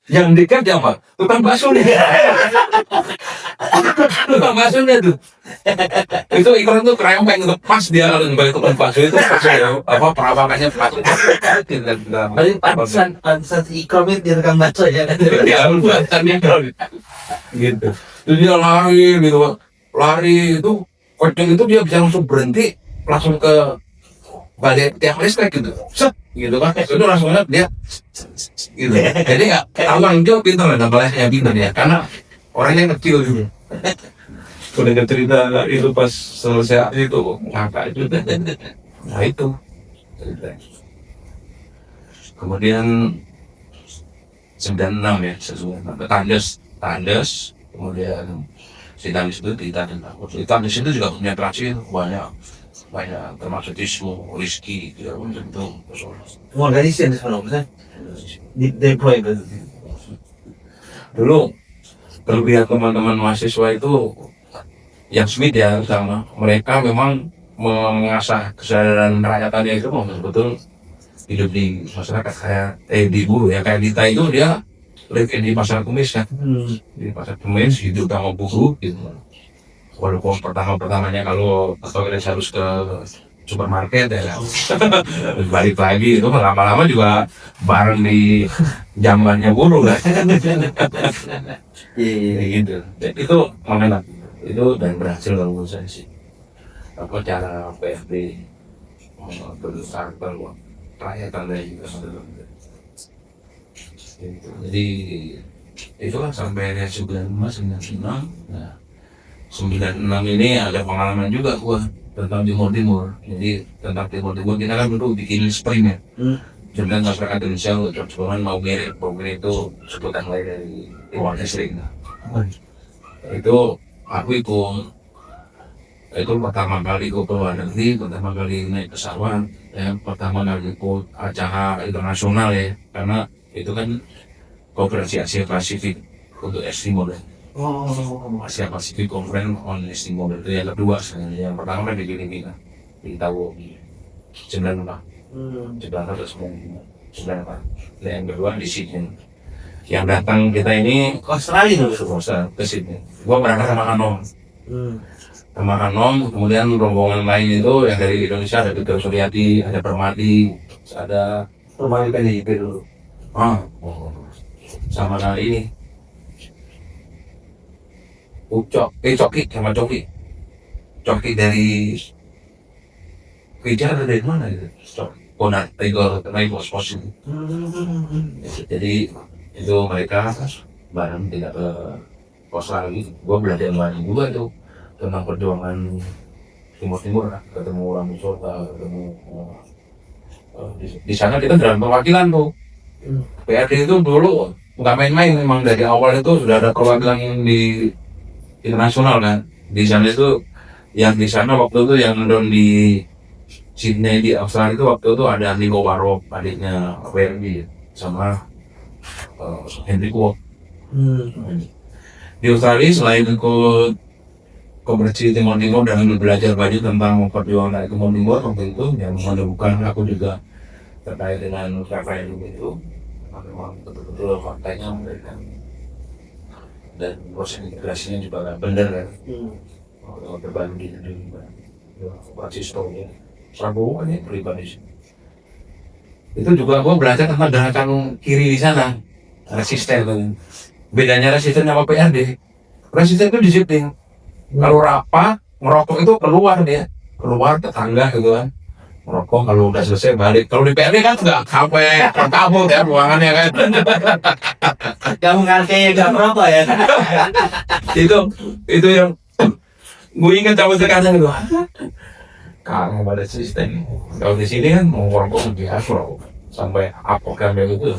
Yang dekat apa? Tukang bakso nih. Tukang baksonya tuh. Itu iklan tuh kerempeng tuh pas dia kalau balik tukang bakso itu pas ya, apa perawakannya pas. Paling pantesan si Ikram itu dia tukang bakso ya. Ya buatannya kalau gitu. Terus dia lari gitu, lari itu kucing itu dia bisa langsung berhenti, langsung ke balik tiang listrik gitu, set gitu kan. Itu langsung dia gitu. Jadi nggak ketahuan dia pintar lah, kelasnya pintar ya, karena orangnya kecil gitu. Udah cerita itu pas selesai itu ngakak itu. Nah itu. Kemudian 96 ya sesuai Tandes kemudian si Tandes itu di Tandes itu juga punya atraksi banyak termasuk Tismo, Rizky gitu itu Organisasi di sana kan deploy gitu. dulu kelebihan teman-teman mahasiswa itu yang Smith ya sama mereka memang mengasah kesadaran rakyatannya itu betul hidup di masyarakat kayak di buruh ya kayak Dita itu dia live di pasar Kumis kan di pasar Kumis hidup sama buruh gitu walaupun pertamanya kalau atau kita harus ke supermarket ya kan balik lagi itu lama-lama juga bareng di zamannya buruh kan Iya. gitu dan itu momennya itu dan berhasil kalau menurut saya sih apa cara PFD berbesar bahwa rakyat ada juga gitu. Jadi itulah sampai 95, 96. Nah 96 ini ada pengalaman juga gua tentang Timur. Jadi tentang Timur kita kan dulu bikin spring ya. Tentang masyarakat Indonesia cuman mau mirip itu sebutan lain dari Timor Leste. Itu aku ikut itu pertama kali ikut ke luar negeri, pertama kali naik pesawat, ya, pertama kali ikut acara internasional ya, karena itu kan konferensi Asia Pasifik untuk Estimor ya. Asia Pasifik Conference on Estimor itu yang kedua sebenarnya, yang pertama kan di Filipina di tahun 96, 1999, yang kedua di Sydney. Yang datang kita ini Australia ke Sydney. Gua berangkat sama Anom. Sama Anom, kemudian rombongan lain itu yang dari Indonesia ada Dr. Suryati, ada Permadi, ada Permadi PDIP dulu. Sama kali ini Coki dari Kejar dari mana itu? Konar, Tigor, pos itu. Jadi itu mereka bareng tidak ke pos lagi. Gua belajar banyak juga tuh tentang perjuangan Timur lah, ketemu orang Minnesota, ketemu di sana kita dalam perwakilan tuh. PRD itu dulu nggak main-main, memang dari awal itu sudah ada perwakilan di internasional kan. Di sana itu yang di sana waktu itu yang nonton di Sydney di Australia itu waktu itu ada Nico Warok, adiknya WMG sama Henry Kwok. Di Australia selain ikut Konferensi Timor dan belajar banyak tentang perjuangan dari Timor waktu itu yang menemukan aku juga terkait dengan referendum itu memang betul-betul faktanya memberikan dan proses integrasinya juga nggak benar kan berbanding dengan Francisco Prabowo ini pribadi itu juga aku belajar tentang gerakan kiri di sana resisten bedanya resisten sama PRD resisten itu disiplin kalau rapat ngerokok itu keluar tetangga gitu kan ngerokok kalau udah selesai balik kalau di PRD kan nggak sampai kabut ya ruangannya kan Kamu ngarkanya gak merokok ya? itu yang gue ingat zaman sekarang itu kalau pada sistem kalau di sini kan mau ngerokok biasa sampai apokan itu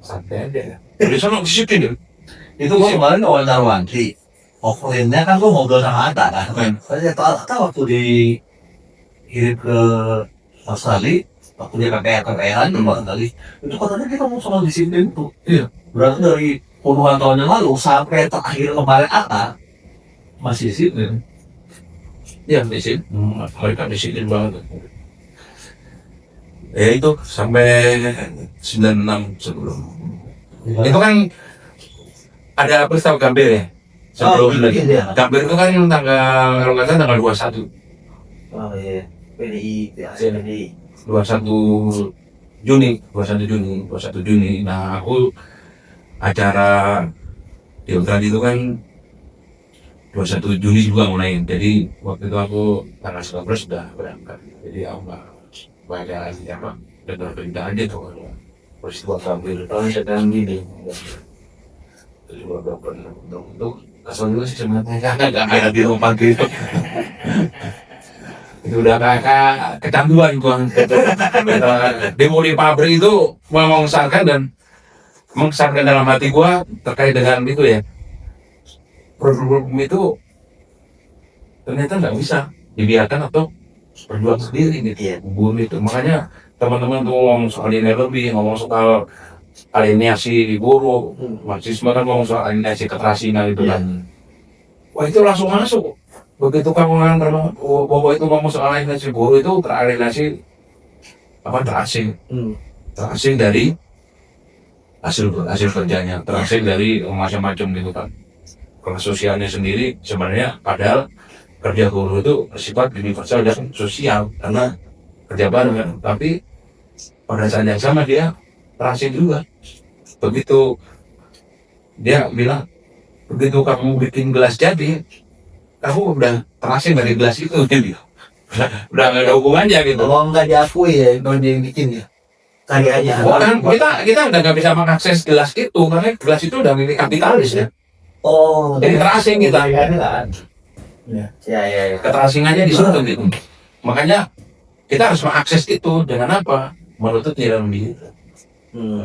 santai aja di sana disiplin Itu gua kemarin awal Narwanti offline-nya kan gua ngobrol sama Atta kan. Saya tahu waktu dikirim ke Australia, waktu dia KKR-an kali itu katanya kita mau soal disiplin tuh. iya Berarti dari puluhan tahun yang lalu sampai terakhir kemarin Atta masih disiplin. ya disiplin mereka disiplin banget ya itu sampai 96 sebelum itu kan ada peristiwa Gambir ya sebelum bikin ya. Gambir itu kan tanggal, kalau nggak salah tanggal 21 Oh iya, PDI, PDI. 21 Juni 21 Juni. Nah aku acara di Australia itu kan 21 Juni juga mulai. Jadi waktu itu aku tanggal 19 sudah berangkat. Jadi aku nggak banyak apa dengar berita aja tuh peristiwa Gambir. Oh sedang gini. Jadi udah pernah itu kesel juga sih sebenarnya karena nggak ada di rumah gitu. Itu udah kayak kecanduan gua. Demo di pabrik itu mengesankan dalam hati gua terkait dengan itu ya, produk itu ternyata nggak bisa dibiarkan atau berjuang sendiri gitu. Iya. Buruh itu makanya teman-teman tuh ngomong soal nilai lebih, ngomong soal alienasi buruh, marxisme kan ngomong soal alienasi keterasingan itu kan. Wah itu langsung masuk. Begitu kamu bahwa itu ngomong soal alienasi buruh itu teralienasi terasing dari hasil kerjanya, terasing dari macam-macam gitu kan. Kelas sosialnya sendiri sebenarnya padahal kerja buruh itu bersifat universal dan sosial karena kerja bareng kan. Tapi pada saat yang sama dia terasing juga. Begitu dia bilang begitu kamu bikin gelas jadi kamu udah terasing dari gelas itu gitu. Udah nggak ada hubungannya gitu. Kalau nggak diakui ya, kalau dia yang bikin ya karyanya. Bukan, kita udah nggak bisa mengakses gelas itu karena gelas itu udah milik kapitalis ya. Oh, Jadi terasing kita. Ya. Keterasingannya di situ gitu. Makanya kita harus mengakses itu dengan apa? Menuntut nilai lebih.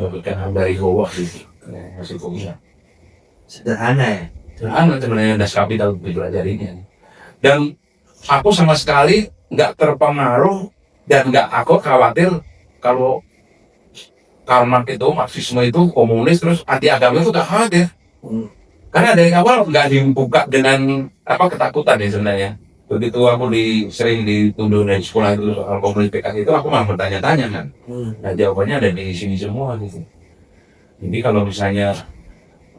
Bukan dari bawah gitu. Masih punya. Sederhana ya. Sederhana sebenarnya das kapital dipelajarinya. Dan aku sama sekali nggak terpengaruh dan aku khawatir kalau Karl Marx itu Marxisme itu komunis terus anti agama itu gak khawatir. Karena dari awal nggak dibuka dengan ketakutan ya sebenarnya. Begitu aku sering dituduh dari sekolah itu soal komunis PKS itu aku malah bertanya-tanya kan. Nah jawabannya ada di sini semua gitu. Jadi kalau misalnya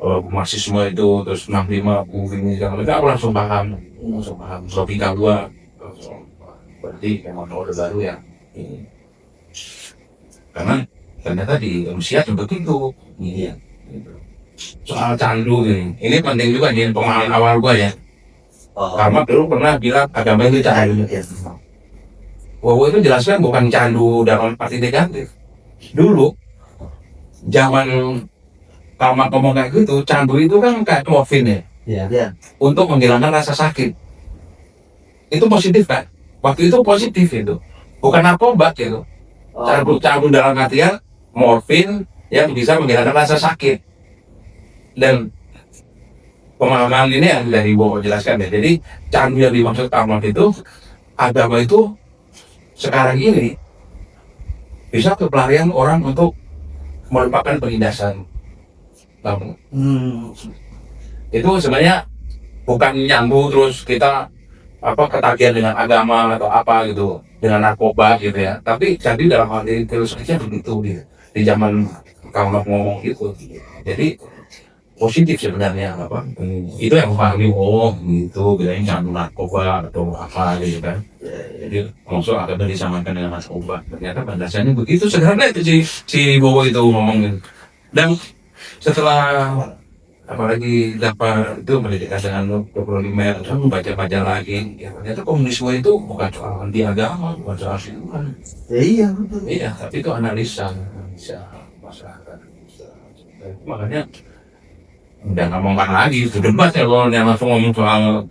Marxisme itu terus 65 ini segala macam aku langsung paham logika gua. Berarti memang orde baru ya. Karena ternyata di Rusia juga begitu. Iya. Soal candu ini penting juga nih pemahaman awal gua ya. Karena dulu pernah bilang agama itu candu. Bahwa itu jelaskan bukan candu dalam arti negatif. Dulu zaman Karl ngomong kayak gitu, candu itu kan kayak morfin ya. Untuk menghilangkan rasa sakit. Itu positif kan? Waktu itu positif itu. Bukan narkoba gitu. Candu dalam artian morfin yang bisa menghilangkan rasa sakit. Dan pemahaman ini yang dari Bobo jelaskan ya. Jadi candu yang dimaksud Karl itu agama itu sekarang ini bisa kepelarian orang untuk melupakan penindasan. Itu sebenarnya bukan nyambung terus kita ketagihan dengan agama atau apa gitu dengan narkoba gitu ya. Tapi jadi dalam hal ini filosofinya begitu di zaman Karl ngomong gitu. Jadi positif sebenarnya itu yang memahami gitu bilangnya candu narkoba atau apa gitu kan. Jadi maksud agama disamakan dengan narkoba. Ternyata penjelasannya begitu sederhana itu si Bowo itu ngomongin. Dan setelah apalagi dapat itu pendidikan dengan Proprimer aku baca lagi ya, ternyata komunisme itu bukan soal anti agama, bukan soal siluman. Iya betul. Iya, tapi itu analisa masyarakat. Makanya udah nggak ngomongkan lagi itu debat ya kalau yang langsung ngomong soal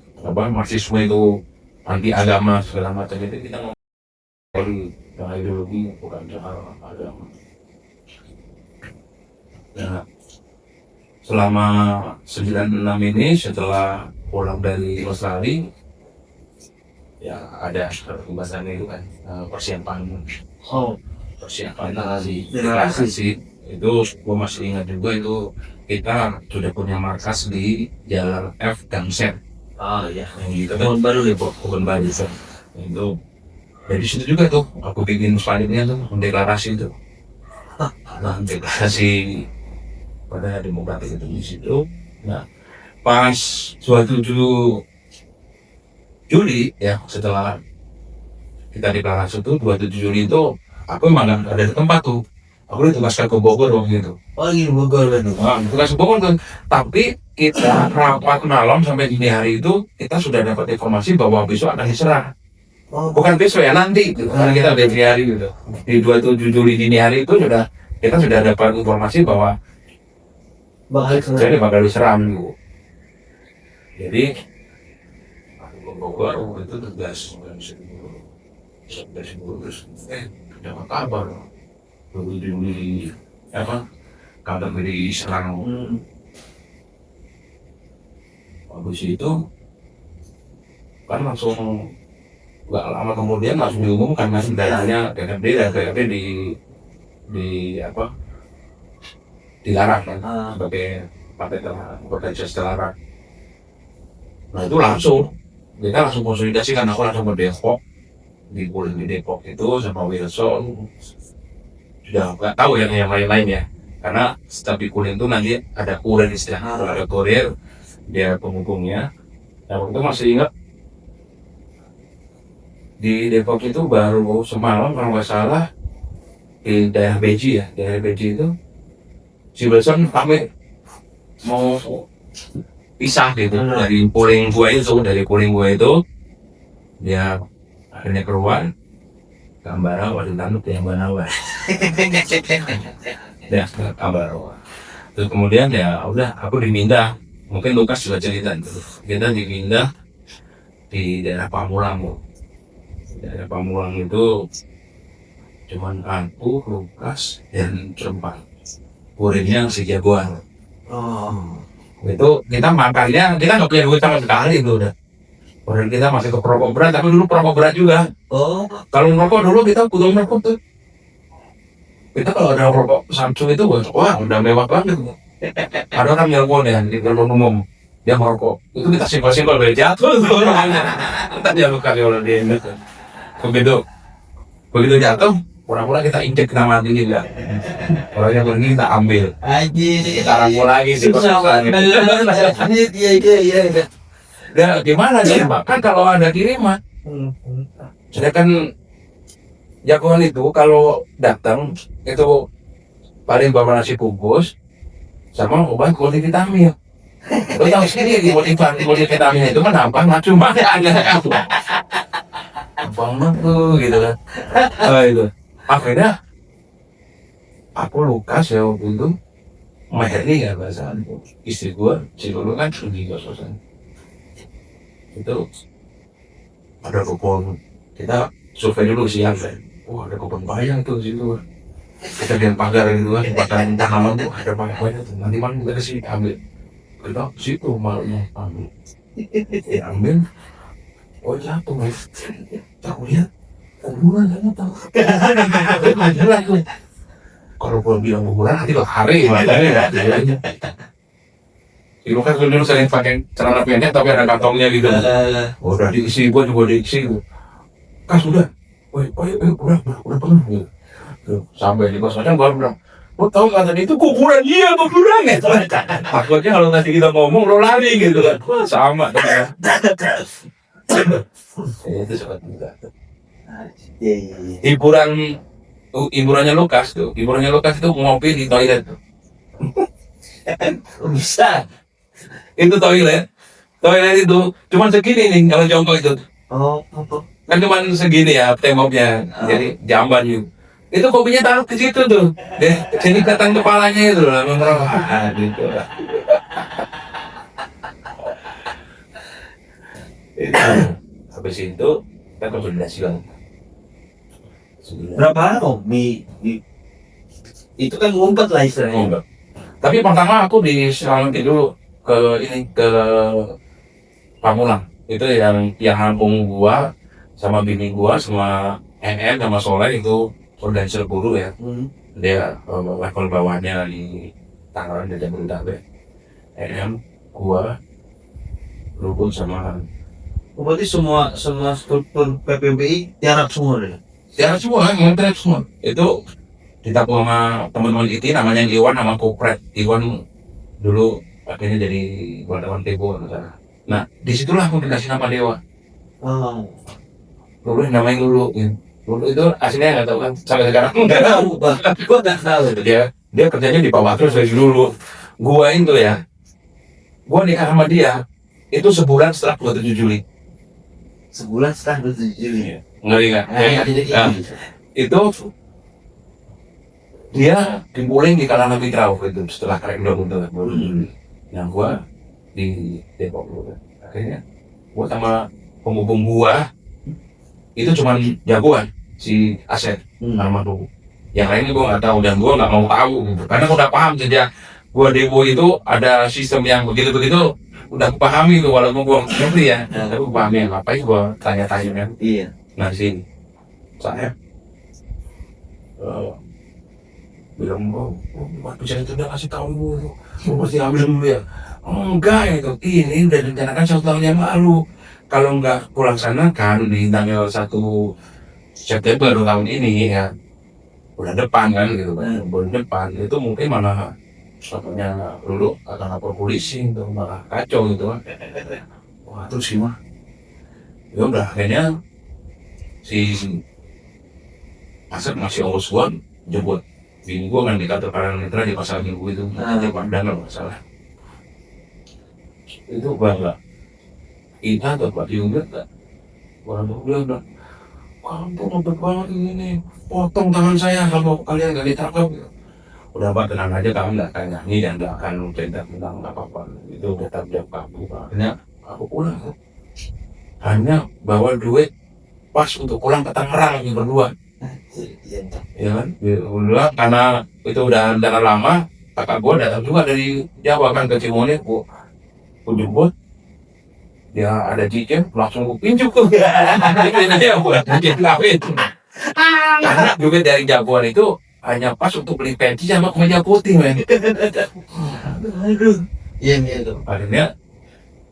Marxisme itu anti agama segala macam itu kita ngomong soal ideologi bukan soal agama. Nah, selama 96 ini setelah pulang dari Australia ya ada pembahasan itu kan persiapan deklarasi itu gue masih ingat juga itu kita sudah punya markas di Jalan F dan Z. Oh iya. Yang gitu Kebun baru nih, kebun baru itu dari situ juga tuh aku bikin spanduknya tuh deklarasi itu. Deklarasi pada demokratik itu di situ. Nah pas 27 Juli ya, setelah kita deklarasi itu 27 Juli itu aku emang nggak ada di tempat tuh, aku ditugaskan ke Bogor waktu itu. Oh lagi di Bogor kan? Nah, tugas ke Bogor tuh, tapi kita rapat malam sampai dini hari itu kita sudah dapat informasi bahwa besok akan diserah. Oh, Bukan besok ya, nanti gitu. Karena kita udah dini hari gitu. Di 27 Juli dini hari itu kita sudah dapat informasi bahwa bakal diserah. jadi bakal diserang gitu. Jadi aku ke Bogor waktu itu tugas terus dapat kabar 27 Juli apa kabar dari diserang. Habis itu kan langsung nggak lama kemudian langsung diumumkan kan daerahnya DKP di apa dilarang kan sebagai partai organisasi terlarang. Nah itu langsung kita langsung konsolidasi kan, aku langsung ke Depok, di Depok itu sama Wilson, sudah nggak tahu yang lain-lain ya, karena setiap di kuliah itu nanti ada kurir istilahnya, ada kurir dia penghubungnya. Nah waktu itu masih ingat di Depok itu baru semalam kalau nggak salah di daerah Beji ya, daerah Beji itu si Wilson kami mau pisah gitu dari polling gua itu dia akhirnya keluar gambar awal ditanduk yang Banawa ya gambar. Terus kemudian ya udah aku diminta, mungkin Lukas juga cerita itu, kita diminta di daerah Pamulang. Daerah Pamulang itu cuman aku, Lukas, dan Cerempat. Kurirnya si Jagoan. Itu kita makannya, kita nggak punya duit sama sekali itu udah. Kurir kita masih ke perokok berat, tapi dulu perokok berat juga. Kalau ngerokok dulu kita butuh ngerokok tuh. Kita kalau ada rokok Samsung itu, wah udah mewah banget. Ada orang nyelpon ya di telepon umum, dia merokok. Itu kita simpel-simpel dari jatuh tuh orangnya. Entar dia luka kalau dia itu. Begitu jatuh, pura-pura kita injek kita mati juga. Orangnya pergi kita ambil. Kita rangkul lagi di kosan. Iya. Ya gimana dia Pak? Kan kalau ada kiriman. Sedangkan jagoan itu kalau datang itu paling bawa nasi bungkus sama obat multivitamin. Lo tahu sendiri multivitamin itu kan gampang cuma ada gampang tuh gitu kan. Itu akhirnya aku Lukas ya waktu itu Maheri ya bahasa istri gua si Lulu kan pergi ke kosan itu ada kupon, kita survei dulu siang kan, wah ada kupon bayang tuh situ, kita lihat pagar gitu kan, pagar tanaman tuh ada banyak tuh, nanti malam kita kesini ambil, kita situ malamnya ambil, ambil, oh jatuh mas, tahu ya, kuburan kamu tahu, aja lah tuh, kalau gua bilang kuburan nanti lo hari makanya ya. Ibu kan dulu sering pakai celana pendek tapi ada kantongnya gitu. Udah diisi, gua juga diisi. Kas udah, udah penuh gitu. Sampai di kos macam gua bilang, lo tahu nggak tadi itu kuburan? Iya kuburan ya. Takutnya kalau nanti kita ngomong lo lari gitu kan. Sama. Itu sangat mudah. Hiburannya Lukas tuh. Hiburannya Lukas itu ngopi di toilet tuh. Bisa. Itu toilet itu cuman segini nih kalau jongkok itu. Kan cuman segini ya temboknya, jadi jamban gitu. Itu kopinya taruh ke situ tuh, jadi datang kepalanya itu lah merokok. Gitu lah. Habis itu kita konsolidasi kan. Berapa lama itu kan ngumpet lah istilahnya. Tapi pertama aku diselamatin dulu ke Pamulang. Itu yang nampung gua sama bini gua sama NN sama Soleh itu organisasi buruh ya. Dia level bawahnya di Tangerang dan Jabodetabek. NN gua Rukun sama berarti semua struktur PPBI tiarap semua deh. Tiarap semua, ngontrak semua. Itu ditanggung sama teman-teman IT namanya Iwan sama Kopret. Iwan dulu akhirnya jadi wartawan Tempo misalnya. Nah disitulah aku dikasih nama Dewa. Oh. Lulu namanya Lulu gitu. Lulu itu aslinya nggak tahu kan sampai sekarang nggak tahu. Gua nggak tahu. Dia kerjanya di Pak Terus dari dulu. Gua itu ya, gua nikah sama dia itu sebulan setelah 27 Juli. Sebulan setelah 27 Juli. Ngeri nggak? Nah, itu dia dipuling di Kalana Mitra waktu itu setelah Crackdown itu baru Juli. Nah gua di Depok dulu. Akhirnya gua sama penghubung gua itu cuma jagoan si Asep almarhum. Yang lainnya gua nggak tahu dan gua nggak mau tahu gitu. Karena gua udah paham sejak gua demo itu ada sistem yang begitu-begitu udah pahami tuh walaupun gua ngerti ya. Tapi gua pahami ngapain gua tanya-tanya kan. Iya. Nah sini saya bilang waktu saya itu udah kasih tahu ibu mesti ambil dulu ya. Enggak itu ini udah direncanakan 1 tahun yang lalu. Kalau nggak pulang sana kan di tanggal 1 September tahun ini ya bulan depan kan gitu kan, bulan depan itu mungkin malah katanya dulu akan lapor polisi itu malah kacau gitu kan. Wah terus gimana? Ya udah akhirnya si Asep ngasih ongkos gua jemput bini gua kan di kantor Karang Mitra di pasar Minggu itu di Padang kalau nggak salah. Itu bangga kita atau Pak Diunggah nggak? Orang tua dia udah kamu robek banget ini nih, potong tangan saya kalau kalian nggak ditangkap. Udah Pak tenang aja, kamu nggak akan nyanyi dan nggak akan cerita tentang apa-apa. Itu udah tanggung jawab kamu. Akhirnya aku pulang, hanya bawa duit pas untuk pulang ke Tangerang lagi berdua. Ya kan, berdua karena itu udah lama. Kakak gua datang juga dari Jawa kan ke Cimonir, ku jemput. Dia ada cincin, langsung gue pinjuk tuh. Ini dia buat cincin kawin. Karena duit dari jagoan itu hanya pas untuk beli peci sama kemeja putih, men. Aduh. Iya tuh. Akhirnya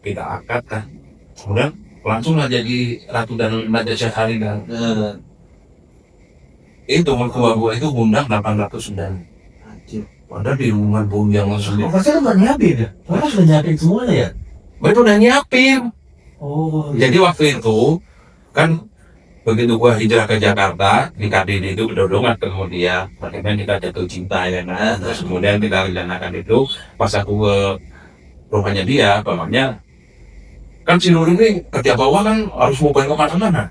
kita akad kan. Kemudian langsung lah jadi Ratu dan Raja Syahari kan. Itu mertua gua itu undang 800 dan padahal di rumah bu yang langsung dia. Pasti udah nyiapin ya? Mereka sudah nyiapin semuanya ya? Mereka udah nyiapin. Oh. Jadi waktu itu kan begitu gua hijrah ke Jakarta di KDD itu kedodongan kemudian bagaimana kita jatuh cinta ya kan. Terus kemudian kita rencanakan itu pas aku ke rumahnya dia, bapaknya kan si Nurul ini kerja bawah kan harus mau ke mana-mana.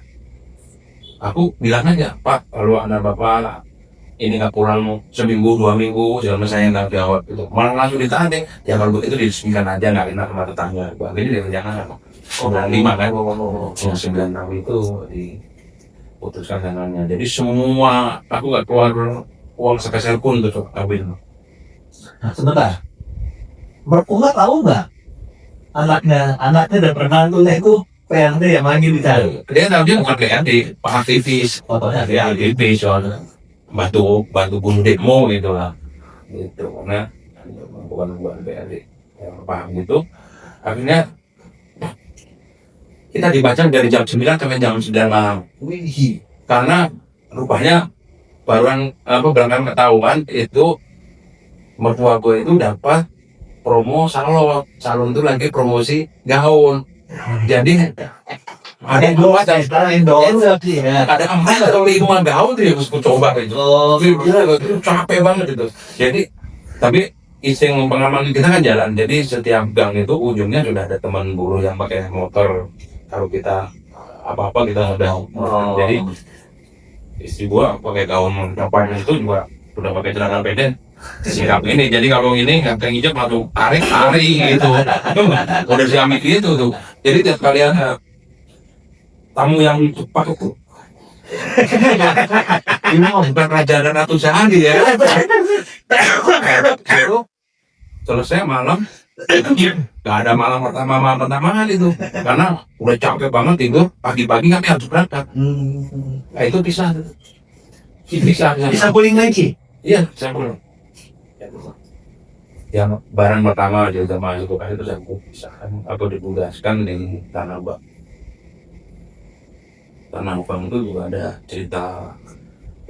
Aku bilang aja, Pak, kalau anak bapak ini nggak pulang seminggu 2 minggu, jangan saya nggak jawab itu. Malah langsung ditanya, ya kalau begitu diresmikan aja nggak enak sama tetangga. Ini dia jangan. 95 kan, 96 itu diputuskan tangannya. Jadi semua aku nggak keluar uang sepeser pun untuk kawin. Nah, sebentar. Mertua tahu nggak anaknya dan menantunya itu PRD yang manggil di sana? Dia tahu dia bukan PRD, Pak aktivis. Fotonya Dia aktivis soalnya bantu bunuh demo gitu lah. Gitu karena bukan PRD yang paham gitu. Akhirnya kita dibaca dari jam 9 sampai jam 9 malam. Wih. Karena rupanya baruan berangkat ketahuan itu mertua gue itu dapat promo salon itu lagi promosi gaun. Jadi ada emas dan ada 4 atau 5 gaun tuh yang harus gue coba gitu. Gila itu capek banget itu. Jadi tapi insting pengalaman kita kan jalan. Jadi setiap gang itu ujungnya sudah ada teman buruh yang pakai motor. Kalau kita apa-apa kita udah jadi istri gua pakai gaun campanya itu juga udah pakai celana pendek sikap ini. Jadi kalau ini nggak ngijak langsung tarik gitu. Udah siamik gitu tuh. Jadi tiap kali ada tamu yang cepat itu ini mau bukan raja dan ratu sehari ya. Selesai malam gak ada malam pertama itu karena udah capek banget tidur pagi-pagi kami harus berangkat. Nah itu bisa puling lagi. Iya bisa pulang. Yang barang pertama dia udah masuk ke itu saya pisahkan atau dibudaskan di Tanah Abang itu juga ada cerita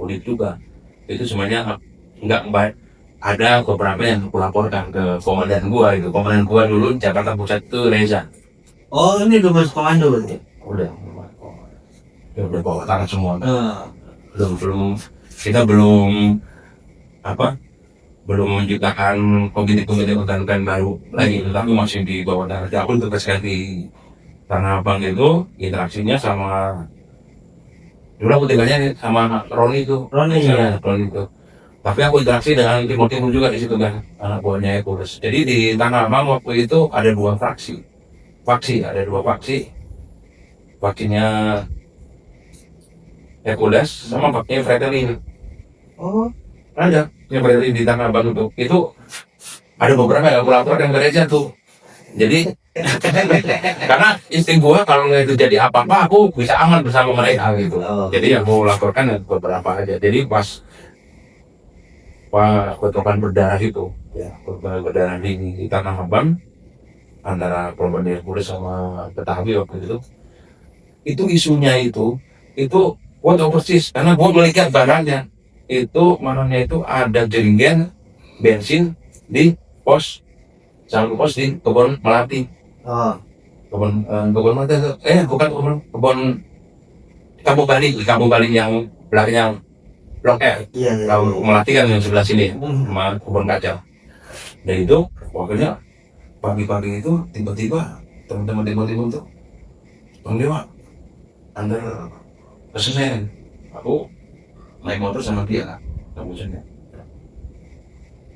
unik juga. Itu semuanya nggak baik ada beberapa yang aku laporkan ke komandan gua itu. Komandan gua dulu Jakarta Pusat itu Reza. Oh, ini udah masuk komando berarti. Udah bawa tangan semua. Ah. Belum kita belum apa? Belum menciptakan komite-komite organ baru lagi, tetapi masih di bawah tanah. Aku tugaskan di Tanah Abang itu interaksinya sama dulu aku tinggalnya sama Roni itu. Roni, ya. Roni itu. Tapi aku interaksi dengan timur juga di situ kan, anak buahnya Ekules. Jadi di Tanah Abang waktu itu ada dua faksi. Ada dua faksi. Faksinya Ekules sama faksinya Fretelin. Oh, Ada yang Fretelin di Tanah Abang itu ada beberapa yang lapor yang gereja tuh. Jadi karena insting gua kalau itu jadi apa-apa aku bisa aman bersama mereka gitu. Jadi yang mau laporkan beberapa aja. Jadi pas bentrokan berdarah itu, ya bentrokan berdarah di Tanah Abang antara korban Hercules sama Betawi waktu itu isunya itu gua tahu persis karena gua melihat barangnya itu mananya itu ada jerigen bensin di pos di kebun Melati. Kebun Melati itu bukan kebun Kampung Bali yang belakangnya Blok R. iya. Kalau Melati kan yang sebelah sini, sama kebun kacang. Dan itu waktunya pagi-pagi itu tiba-tiba teman-teman itu, Bang Dewa, antar ke Senen. Aku naik motor sama dia lah, kampusnya.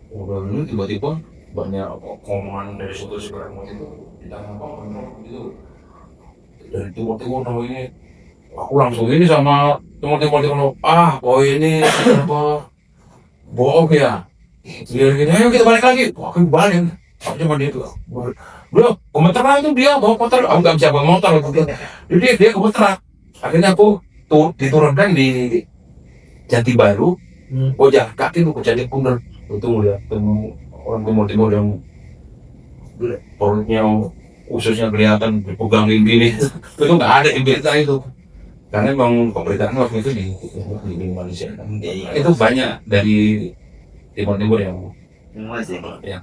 Udah dulu tiba-tiba banyak omongan dari suatu sekarang itu di Tanah Abang itu dari timur ini. Aku langsung ini sama timur oh ini apa bohong ya gini ayo kita balik lagi. Aku balik aku cuma dia tuh belum komentar itu dia bawa motor aku nggak bisa bawa motor jadi dia komentar akhirnya aku diturunkan di Jati Baru. Jalan kaki lu ke Jati Kunder itu lihat temu orang timur yang perutnya ususnya kelihatan dipegangin gini itu nggak ada yang berita itu. Karena memang pemberitaan waktu itu di Malaysia itu banyak dari timur yang masih. Ya,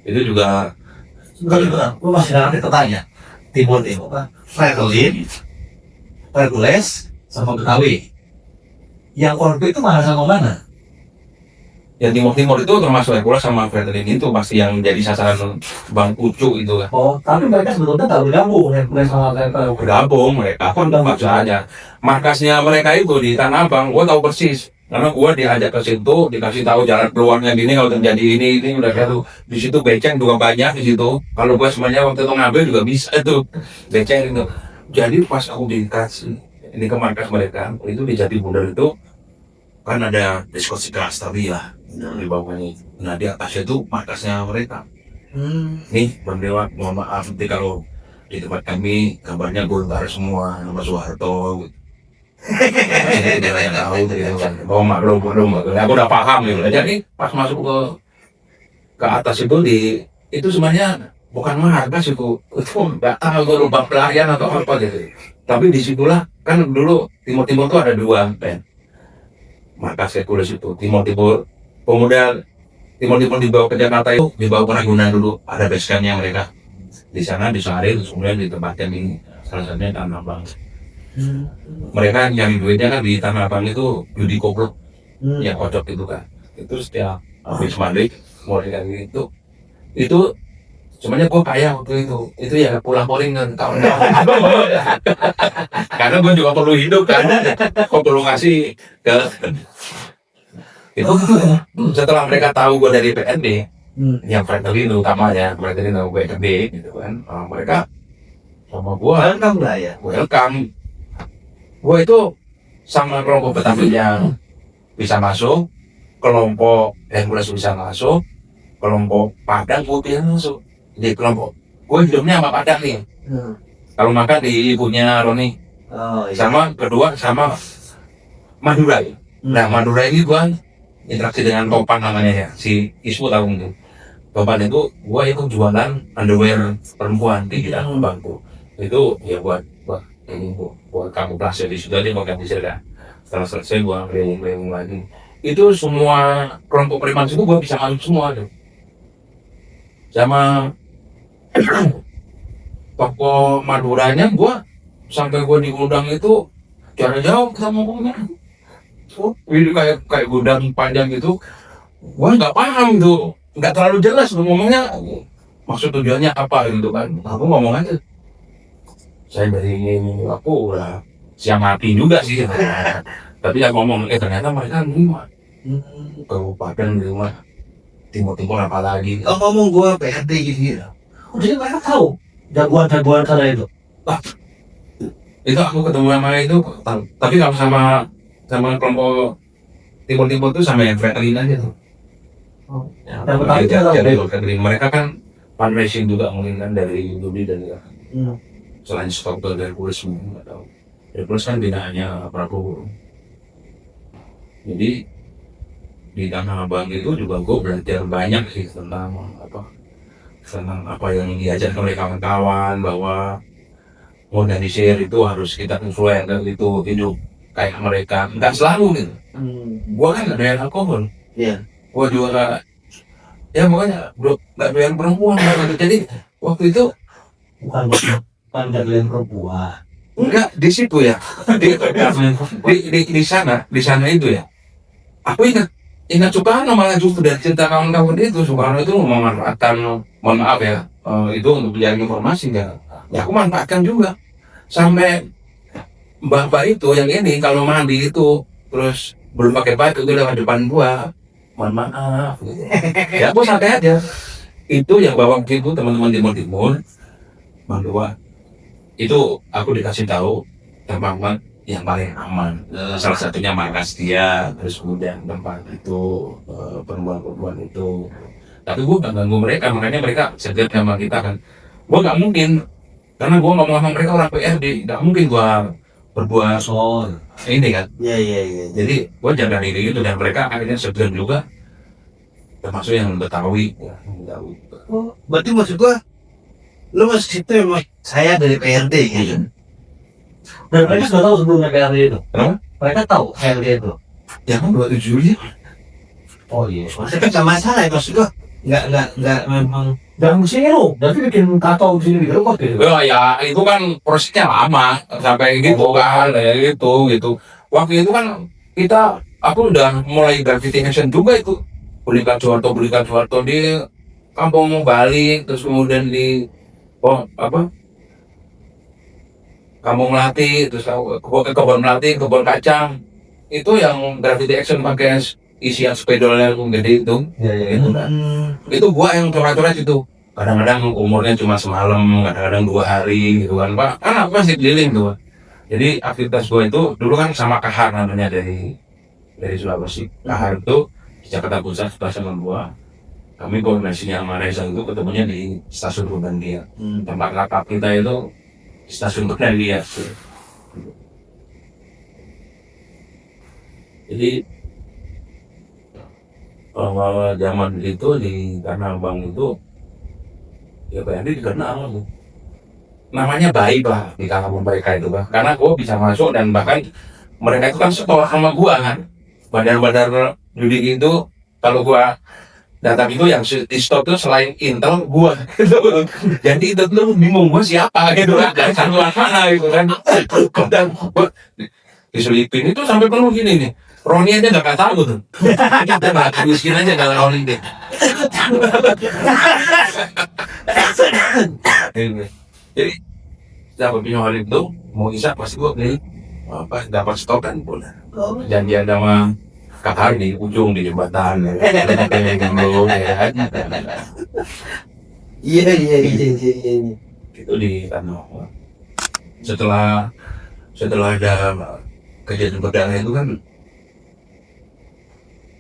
itu juga. Lu masih nanti tertanya timur kan? Fretelin, Hercules, sama Betawi. Yang konflik itu mana sama mana? Yang timur itu termasuk Hercules sama Fretelin itu pasti yang jadi sasaran Bang Ucu itu kan. Oh, tapi mereka sebetulnya tak bergabung Hercules sama Fretelin. Bergabung mereka pun maksud aja. Markasnya mereka itu di Tanah Abang, gua tahu persis. Karena gua diajak ke situ, dikasih tahu jalan keluarnya gini kalau terjadi ini udah gitu. Di situ beceng juga banyak di situ. Kalau gua semuanya waktu itu ngambil juga bisa itu beceng itu. Jadi pas aku dikasih ini ke markas mereka, itu di Jati Bundar itu kan ada diskusi kelas tadi ya. Di bawahnya, nah di atasnya itu markasnya mereka. Nih Bang Dewa, mohon maaf nanti kalau di tempat kami gambarnya golongan semua nama Soeharto. Dia yang tahu gitu kan. Oh maklum, aku udah paham gitu. Jadi pas masuk ke atas itu sebenarnya bukan markas itu nggak tahu lubang pelarian atau apa gitu. Tapi disitulah kan dulu timur tuh ada dua kan. Markas Hercules itu timur pemuda timur dibawa ke Jakarta itu dibawa ke Ragunan dulu ada basecampnya mereka di sana di Sehari kemudian ditempatkan di salah satunya Tanah Abang. Mereka nyari duitnya kan di Tanah Abang itu judi koplo yang kocok itu kan itu setiap habis maghrib mulai kayak gitu itu sebenarnya gua kaya waktu itu ya pulang poling kan kawan-kawan karena gua juga perlu hidup kan kok perlu ngasih ke itu setelah mereka tahu gue dari PND yang Fretelin utamanya Fretelin tahu PND gitu kan mereka sama gue welcome lah ya. Welcome gue itu sama kelompok Betawi yang bisa masuk kelompok Hercules bisa masuk kelompok Padang gue bisa masuk di kelompok gue hidupnya sama Padang nih kalau makan di ibunya Roni sama kedua sama Madura nah Madura ini gue interaksi dengan Topan namanya ya si Ismu tahu mungkin Topan itu gua itu jualan underwear perempuan di bidang bangku itu ya buat ini buat kamu plastik di situ aja mau ganti serga setelah selesai gua keliling lagi itu semua kelompok preman itu gue bisa masuk semua tuh. Sama toko Maduranya gue sampai gue diundang itu jarak jauh kita ngomongnya. Ini kayak gudang panjang gitu. Gue nggak paham tuh, nggak terlalu jelas tuh ngomongnya. Maksud tujuannya apa gitu kan? Aku ngomong aja. Saya dari aku udah siang mati juga sih. Tapi ya ngomong, ternyata mereka rumah. Kabupaten di rumah. Timur-timur apa lagi? Oh, ngomong gua PRD gitu. Oh, jadi mereka tahu jagoan-jagoan sana itu. Itu aku ketemu sama itu, tapi kalau sama kelompok timur-timur itu sama yang veteran aja tuh. Oh, Ya, yang Betawi itu tahu. jadi veteran mereka kan fundraising juga mungkin kan dari Yudi dan ya. Selain stok dari Hercules nggak tahu. Hercules kan binaannya Prabowo. Jadi di Tanah Abang itu juga gue belajar banyak sih tentang apa yang diajarkan oleh kawan-kawan, bahwa organisir itu harus kita influencer itu hidup kayak mereka, nggak selalu gitu. Gue kan nggak doyan alkohol, Iya. gue juga ya makanya bro nggak doyan perempuan gitu. Jadi waktu itu Bukan galian perempuan. enggak di situ ya, di sana itu ya. Aku ingat Soekarno malah justru dari cerita kawan-kawan itu. Soekarno itu memanfaatkan, mohon maaf ya, itu untuk mencari informasi ya. Ya aku manfaatkan juga. Sampai mbak itu yang ini kalau mandi itu terus belum pakai baju itu lewat depan gua, mohon maaf. Ya aku santai aja. Itu yang bawa itu teman-teman timur Bang Dewa. Itu aku dikasih tahu tempat yang paling aman. Salah satunya markas dia, terus kemudian tempat itu perempuan-perempuan itu. Tapi gue gak ganggu mereka, makanya mereka segar sama kita kan. Gue gak mungkin, karena gue ngomong sama mereka orang PRD, gak mungkin gue berbuat ini kan. Iya. Jadi gue jaga diri itu dan mereka akhirnya segar juga, termasuk yang Betawi. Ya, Betawi. Oh, berarti maksud gua lu masuk situ emang saya dari PRD gitu. Dan mereka sudah tahu sebelumnya PRD itu. Kenapa? Mereka tahu PRD itu. Ya kan 27 Juli. Oh iya. Maksudnya kan gak masalah ya, maksud gua nggak memang. Dan zero, tapi bikin kacau di sini gitu kok gitu. Ya itu kan prosesnya lama sampai gitu kan, ya gitu. Waktu itu kan aku udah mulai gravity action juga itu. Belikan Soeharto di Kampung Bali, terus kemudian di Kampung Melati, terus kebun Melati, kebun kacang. Itu yang gravity action pakai isian spedolnya gede itu. Iya. Gitu kan. Itu gua yang coret-coret itu. Kadang-kadang umurnya cuma semalam, kadang-kadang 2 hari gitu kan Pak. Kan aku masih keliling tuh. Jadi aktivitas gua itu dulu kan sama Kahar namanya dari Sulawesi. Kahar itu di Jakarta Pusat sebelah sama gua. Kami koordinasinya sama Reza itu ketemunya di stasiun Rubandia. Tempat kakak kita itu di stasiun Rubandia. Jadi kalau zaman itu di Tanah Abang itu ya PRD dikenal tuh. Namanya baik lah di kalangan mereka itu Bang. Karena gue bisa masuk dan bahkan mereka itu kan sekolah sama gue kan. Bandar-bandar judi itu kalau gue datang itu yang di stop tuh selain Intel gue gitu. Jadi itu tuh bingung gue siapa gitu kan. Dari satuan mana gitu kan. Dan di Filipina itu sampai penuh gini nih. Roni aja gak tahu tuh. Kita gak miskin aja gak Roni deh. Jadi dapat punya hari itu mau isap pasti gue beli dapat stok kan boleh. Janjian sama kakak di ujung di jembatan ya. Iya. Itu di Tanah. Setelah ada kejadian berdarah itu kan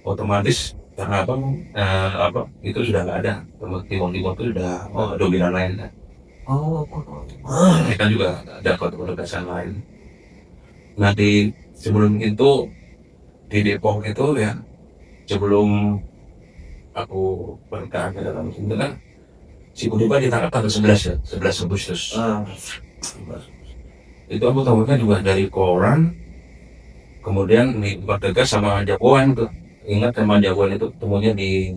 otomatis karena itu sudah nggak ada, timur itu sudah dominan lain kan. Mereka juga dapat penugasan lain. Nah sebelum itu di Depok itu ya, sebelum aku berangkat ke dalam itu kan si Budiman ditangkap tanggal 11 ya, 11 Agustus. Itu aku tahunya juga dari koran, kemudian berdegas sama jagoan tuh. ingat sama jagoan itu ketemunya di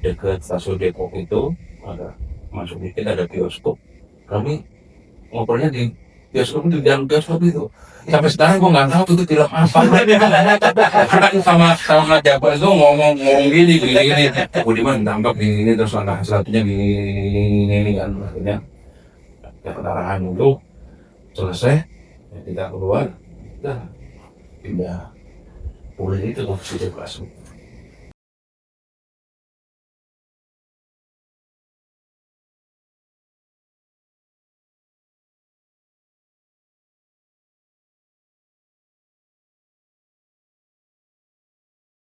dekat stasiun Depok itu, ada masuk dikit ada bioskop. Kami ngobrolnya di bioskop itu, di dalam bioskop itu. Sampai sekarang gua nggak tahu itu film apa. Kan sama jagoan itu ngomong gini. Budiman tangkap ini terus langkah selanjutnya ini kan. Akhirnya ya pendarahan dulu selesai, ya, kita keluar, udah pindah pulih itu tuh si kelas.